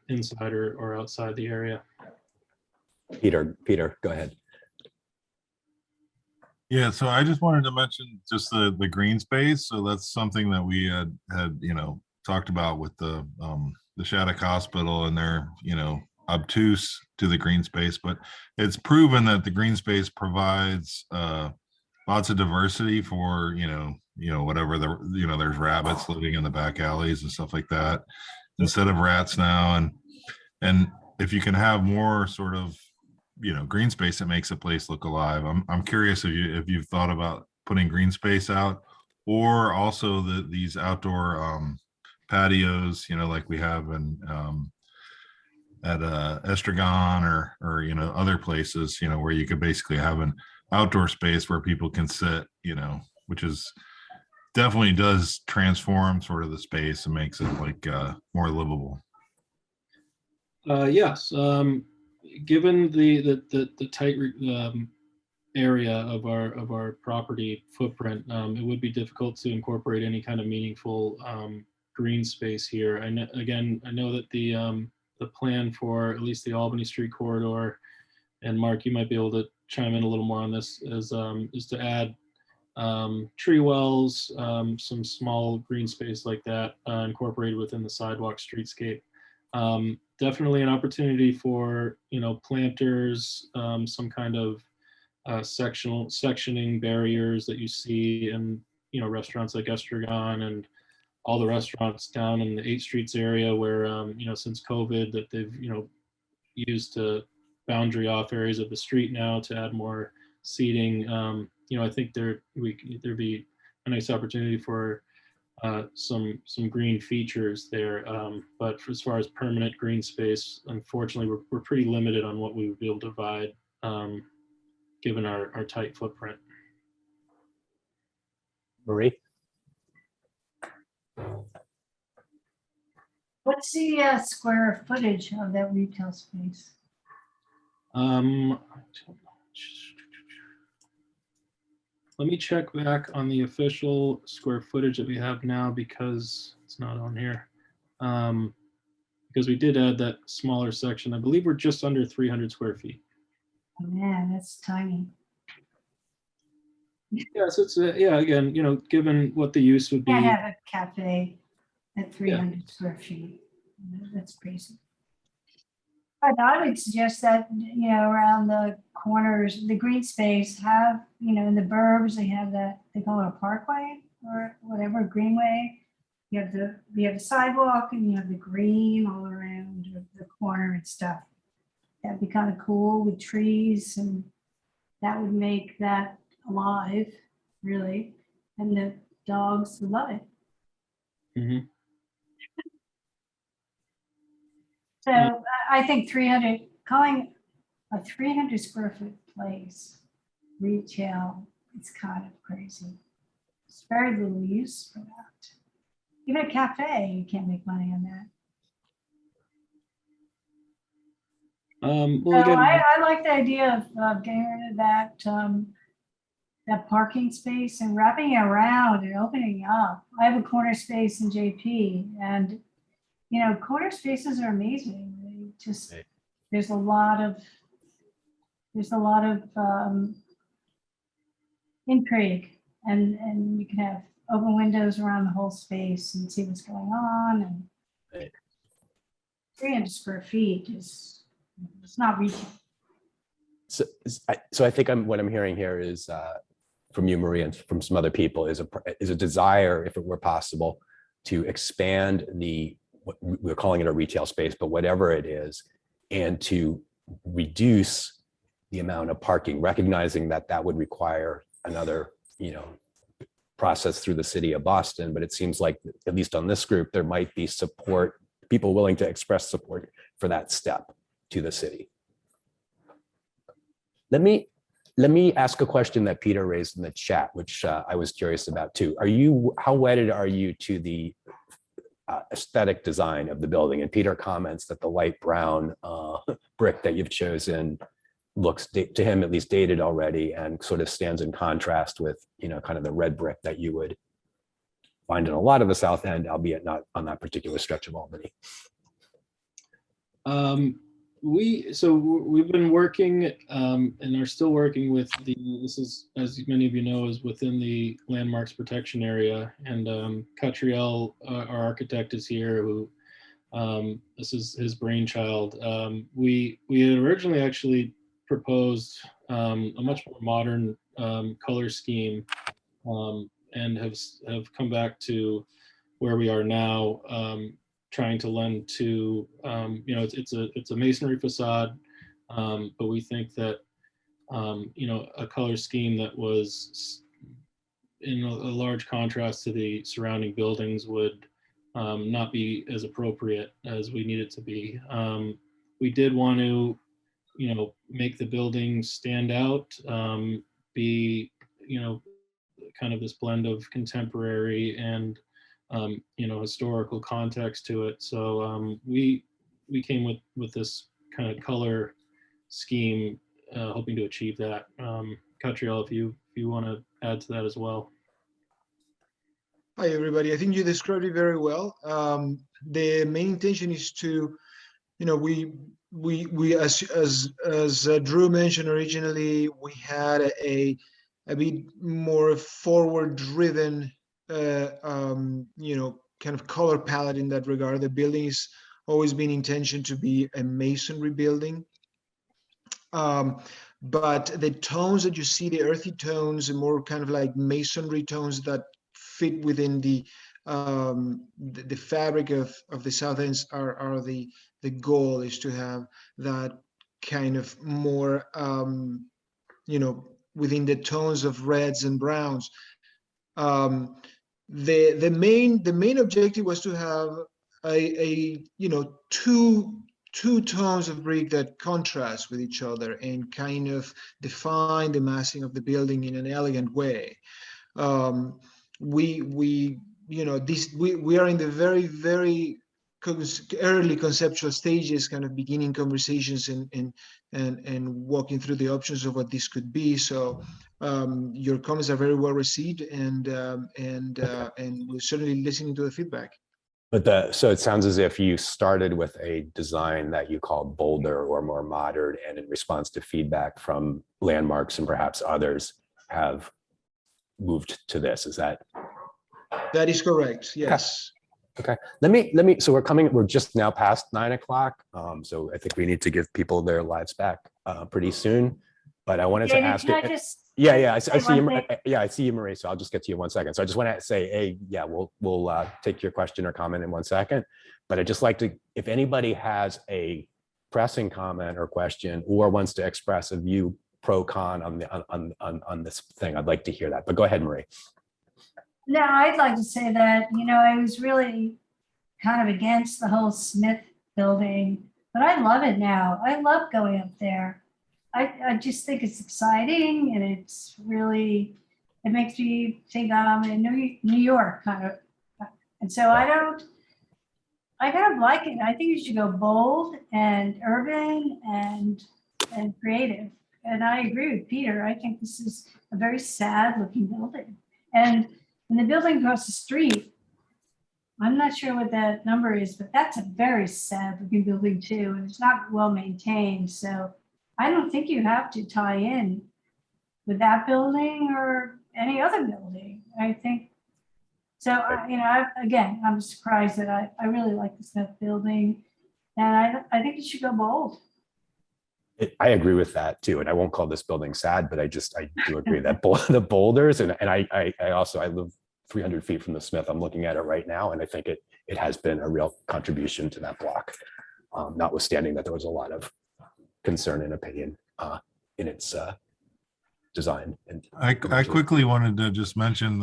inside or outside the area. Peter, go ahead. Yeah, so I just wanted to mention just the green space. So that's something that we had talked about with the Shattuck Hospital, and they're obtuse to the green space, but it's proven that the green space provides lots of diversity for whatever there's rabbits living in the back alleys and stuff like that instead of rats now, and if you can have more sort of green space that makes a place look alive. I'm curious if you've thought about putting green space out, or also these outdoor patios, like we have in at Estragon or other places, where you could basically have an outdoor space where people can sit, which is definitely does transform sort of the space and makes it like more livable. Yes, given the tight area of our property footprint, it would be difficult to incorporate any kind of meaningful green space here. I know that the plan for at least the Albany Street corridor, and Mark, you might be able to chime in a little more on this, is to add tree wells, some small green space like that incorporated within the sidewalk streetscape. Definitely an opportunity for planters, some kind of sectioning barriers that you see in restaurants like Estragon and all the restaurants down in the 8th Streets area where since COVID that they've used to boundary off areas of the street now to add more seating. I think there'd be a nice opportunity for some green features there. But as far as permanent green space, unfortunately, we're pretty limited on what we would be able to provide given our tight footprint. Marie? What's the square footage of that retail space? Let me check back on the official square footage that we have now because it's not on here. Because we did add that smaller section. I believe we're just under 300 square feet. Oh man, that's tiny. Yes, it's again, given what the use would be. Can't have a cafe at 300 square feet. That's crazy. But I would suggest that, around the corners, the green space have, in the burbs, they have that, they call it a parkway or whatever, greenway. You have the sidewalk and you have the green all around the corner and stuff. That'd be kind of cool with trees, and that would make that alive, really. And the dogs would love it. Mm-hmm. So I think 300, calling a 300 square foot place retail, it's kind of crazy. It's very little use for that. Even a cafe, you can't make money on that. Well, So again, I like the idea of getting rid of that parking space and wrapping it around and opening up. I have a corner space in JP, and corner spaces are amazing. They just there's a lot of intrigue, and you can have open windows around the whole space and see what's going on. And 300 square feet it's not reaching. So I think what I'm hearing here is from you, Marie, and from some other people is a desire, if it were possible, to expand we're calling it a retail space, but whatever it is, and to reduce the amount of parking, recognizing that would require another, process through the city of Boston. But it seems like, at least on this group, there might be support, people willing to express support for that step to the city. Let me ask a question that Peter raised in the chat, which I was curious about too. How wedded are you to the aesthetic design of the building? And Peter comments that the light brown brick that you've chosen looks, to him at least, dated already and sort of stands in contrast with, kind of the red brick that you would find in a lot of the South End, albeit not on that particular stretch of Albany. We've been working and are still working with this is, as many of you know, is within the landmarks protection area, and Catriel, our architect, is here, who this is his brainchild. We had originally actually proposed a much more modern color scheme, and have come back to where we are now, trying to lend to, it's a masonry facade. But we think that, a color scheme that was in a large contrast to the surrounding buildings would not be as appropriate as we need it to be. We did want to, make the building stand out, be, kind of this blend of contemporary and, historical context to it. So we came with this kind of color scheme, hoping to achieve that. Catriel, if you want to add to that as well. Hi, everybody. I think you described it very well. The main intention is to, we as Drew mentioned originally, we had a bit more forward-driven, kind of color palette in that regard. The building is always been intention to be a masonry building. But the tones that you see, the earthy tones, and more kind of like masonry tones that fit within the fabric of the South Ends are the goal is to have that kind of more, within the tones of reds and browns. The main objective was to have a two tones of brick that contrast with each other and kind of define the massing of the building in an elegant way. We are in the very early conceptual stages, kind of beginning conversations and walking through the options of what this could be. So your comments are very well received, and we're certainly listening to the feedback. But so it sounds as if you started with a design that you called bolder or more modern, and in response to feedback from Landmarks and perhaps others have moved to this. Is that? That is correct. Yes. Okay. Let me. So we're just now past 9 o'clock. So I think we need to give people their lives back pretty soon. But I wanted to ask. I see you. I see you, Marie. So I'll just get to you in 1 second. So I just want to say, we'll take your question or comment in 1 second. But I'd just like to, if anybody has a pressing comment or question, or wants to express a view pro con on this thing, I'd like to hear that. But go ahead, Marie. No, I'd like to say that, I was really kind of against the whole Smith building, but I love it now. I love going up there. I just think it's exciting, and it's really, it makes me think I'm in New York kind of. And so I kind of like it. I think you should go bold and urban and creative. And I agree with Peter. I think this is a very sad looking building. And the building across the street, I'm not sure what that number is, but that's a very sad looking building too. And it's not well maintained. So I don't think you have to tie in with that building or any other building. I think, so, I'm surprised that I really like the Smith building, and I think it should go bold. I agree with that too. And I won't call this building sad, but I do agree that the boulders, and I live 300 feet from the Smith. I'm looking at it right now, and I think it has been a real contribution to that block, notwithstanding that there was a lot of concern and opinion in its design. And I quickly wanted to just mention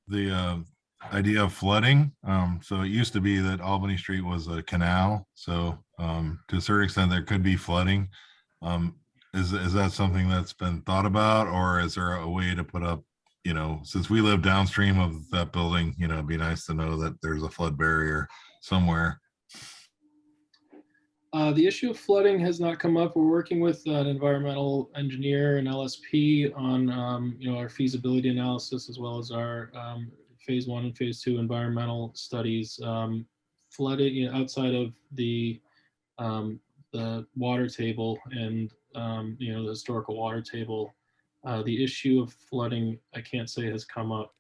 the idea of flooding. So it used to be that Albany Street was a canal. So to a certain extent, there could be flooding. Is that something that's been thought about, or is there a way to put up, since we live downstream of that building, it'd be nice to know that there's a flood barrier somewhere. The issue of flooding has not come up. We're working with an environmental engineer and LSP on, our feasibility analysis, as well as our phase 1 and phase 2 environmental studies. Flooding outside of the water table and the historical water table. The issue of flooding, I can't say has come up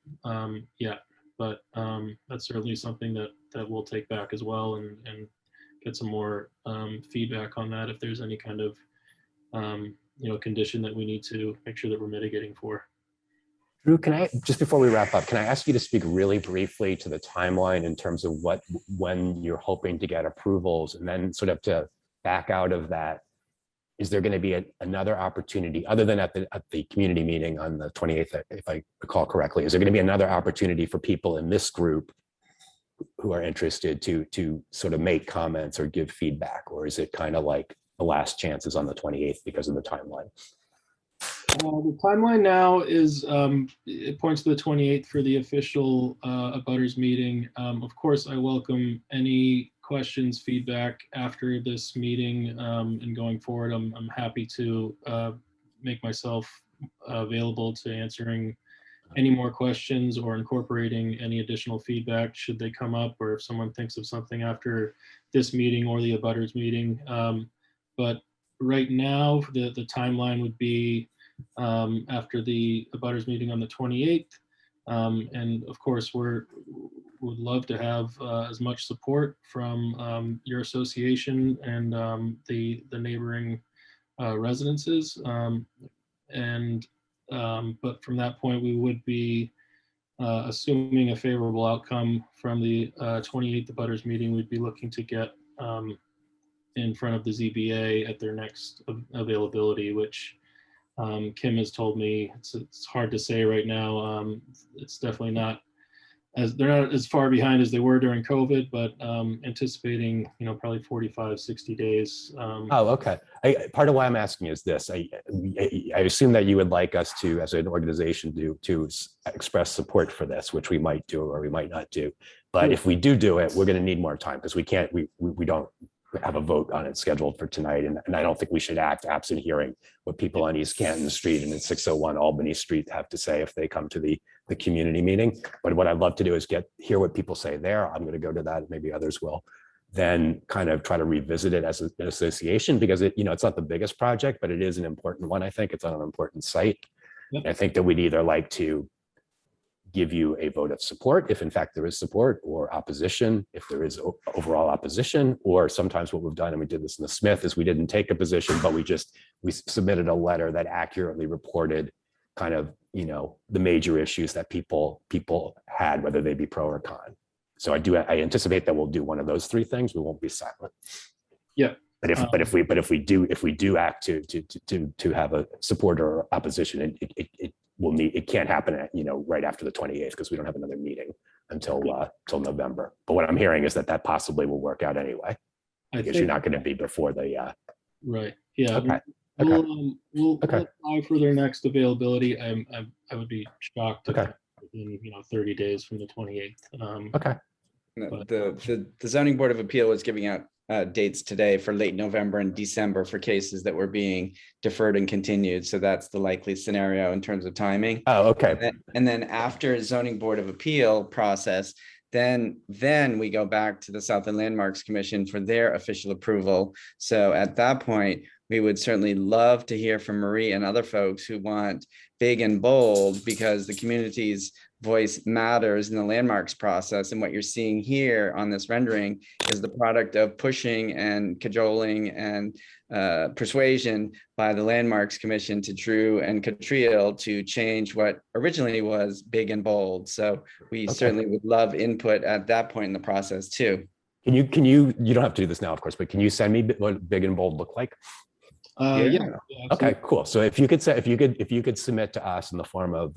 yet, but that's certainly something that we'll take back as well and get some more feedback on that if there's any kind of condition that we need to make sure that we're mitigating for. Drew, just before we wrap up, can I ask you to speak really briefly to the timeline in terms of when you're hoping to get approvals, and then sort of to back out of that, is there going to be another opportunity other than at the community meeting on the 28th, if I recall correctly? Is there going to be another opportunity for people in this group who are interested to sort of make comments or give feedback, or is it kind of like the last chance is on the 28th because of the timeline? The timeline now is, it points to the 28th for the official abutters meeting. Of course, I welcome any questions, feedback after this meeting, and going forward, I'm happy to make myself available to answering any more questions or incorporating any additional feedback should they come up, or if someone thinks of something after this meeting or the abutters meeting. But right now, the timeline would be after the abutters meeting on the 28th. And of course, would love to have as much support from your association and the neighboring residences. But from that point, we would be assuming a favorable outcome from the 28th abutters meeting, we'd be looking to get in front of the ZBA at their next availability, which Kim has told me it's hard to say right now. It's definitely not they're not as far behind as they were during COVID, but anticipating, probably 45, 60 days. Oh, okay. Part of why I'm asking is this. I assume that you would like us to, as an organization, to express support for this, which we might do or we might not do. But if we do it, we're going to need more time because we don't have a vote on it scheduled for tonight. And I don't think we should act absent hearing what people on East Canton Street and in 601 Albany Street have to say if they come to the community meeting. But what I'd love to do is hear what people say there. I'm going to go to that, maybe others will. Then kind of try to revisit it as an association because it's not the biggest project, but it is an important one. I think it's on an important site. Yep. I think that we'd either like to give you a vote of support if in fact there is support, or opposition if there is overall opposition, or sometimes what we've done, and we did this in the Smith, is we didn't take a position, but we submitted a letter that accurately reported kind of, the major issues that people had, whether they be pro or con. So I anticipate that we'll do one of those three things. We won't be silent. Yeah. But if we do act to have a support or opposition, it can't happen right after the 28th because we don't have another meeting until November. But what I'm hearing is that possibly will work out anyway. Because you're not going to be before the right. Yeah. Okay. We'll apply for their next availability. I would be shocked if within 30 days from the 28th. Okay. The zoning board of appeal was giving out dates today for late November and December for cases that were being deferred and continued. So that's the likely scenario in terms of timing. Oh, okay. And then after zoning board of appeal process, then we go back to the Southland Landmarks Commission for their official approval. So at that point, we would certainly love to hear from Marie and other folks who want big and bold, because the community's voice matters in the landmarks process. And what you're seeing here on this rendering is the product of pushing and cajoling and persuasion by the Landmarks Commission to Drew and Catriel to change what originally was big and bold. So we certainly would love input at that point in the process too. You don't have to do this now, of course, but can you send me what big and bold look like? Yeah. Okay, cool. So if you could submit to us in the form of,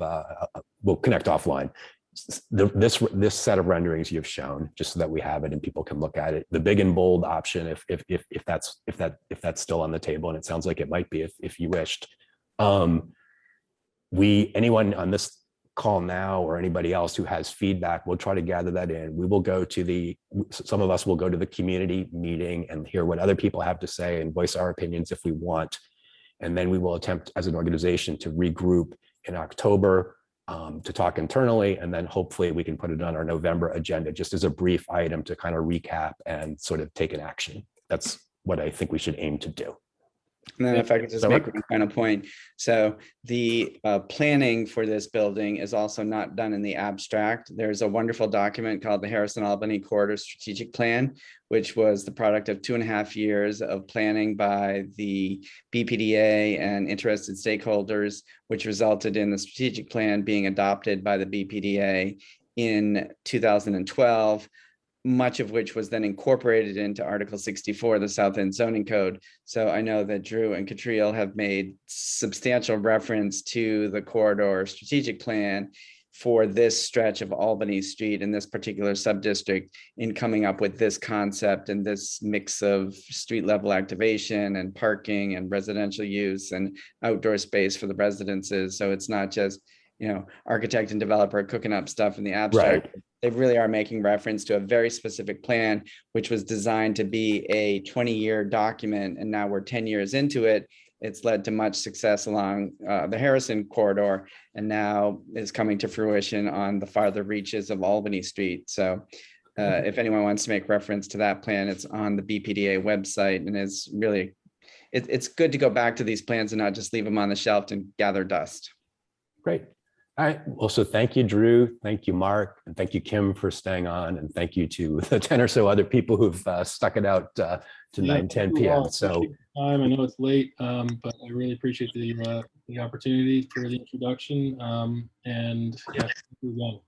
we'll connect offline, this set of renderings you've shown, just so that we have it and people can look at it. The big and bold option, if that's still on the table, and it sounds like it might be, if you wished. Anyone on this call now or anybody else who has feedback, we'll try to gather that in. We will go to some of us will go to the community meeting and hear what other people have to say and voice our opinions if we want. And then we will attempt as an organization to regroup in October to talk internally. And then hopefully we can put it on our November agenda, just as a brief item to kind of recap and sort of take an action. That's what I think we should aim to do. And then if I could just make one final point. So the planning for this building is also not done in the abstract. There's a wonderful document called the Harrison-Albany Corridor Strategic Plan, which was the product of 2.5 years of planning by the BPDA and interested stakeholders, which resulted in the strategic plan being adopted by the BPDA in 2012. much of which was then incorporated into Article 64 of the South End Zoning Code. So I know that Drew and Catriel have made substantial reference to the corridor strategic plan for this stretch of Albany Street in this particular subdistrict in coming up with this concept and this mix of street level activation and parking and residential use and outdoor space for the residences. So it's not just, you know, architect and developer cooking up stuff in the abstract. Right. They really are making reference to a very specific plan, which was designed to be a 20-year document. And now we're 10 years into it. It's led to much success along the Harrison corridor, and now is coming to fruition on the farther reaches of Albany Street. So if anyone wants to make reference to that plan, it's on the BPDA website, and it's really, it's good to go back to these plans and not just leave them on the shelf and gather dust. Great. All right. Well, so thank you, Drew. Thank you, Mark. And thank you, Kim, for staying on. And thank you to the 10 or so other people who've stuck it out to 9:10 p.m. So I know it's late, but I really appreciate the opportunity for the introduction. And yeah, again.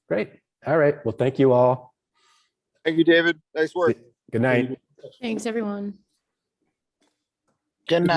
Great. All right. Well, thank you all. Thank you, David. Nice work. Good night. Thanks, everyone. Good night.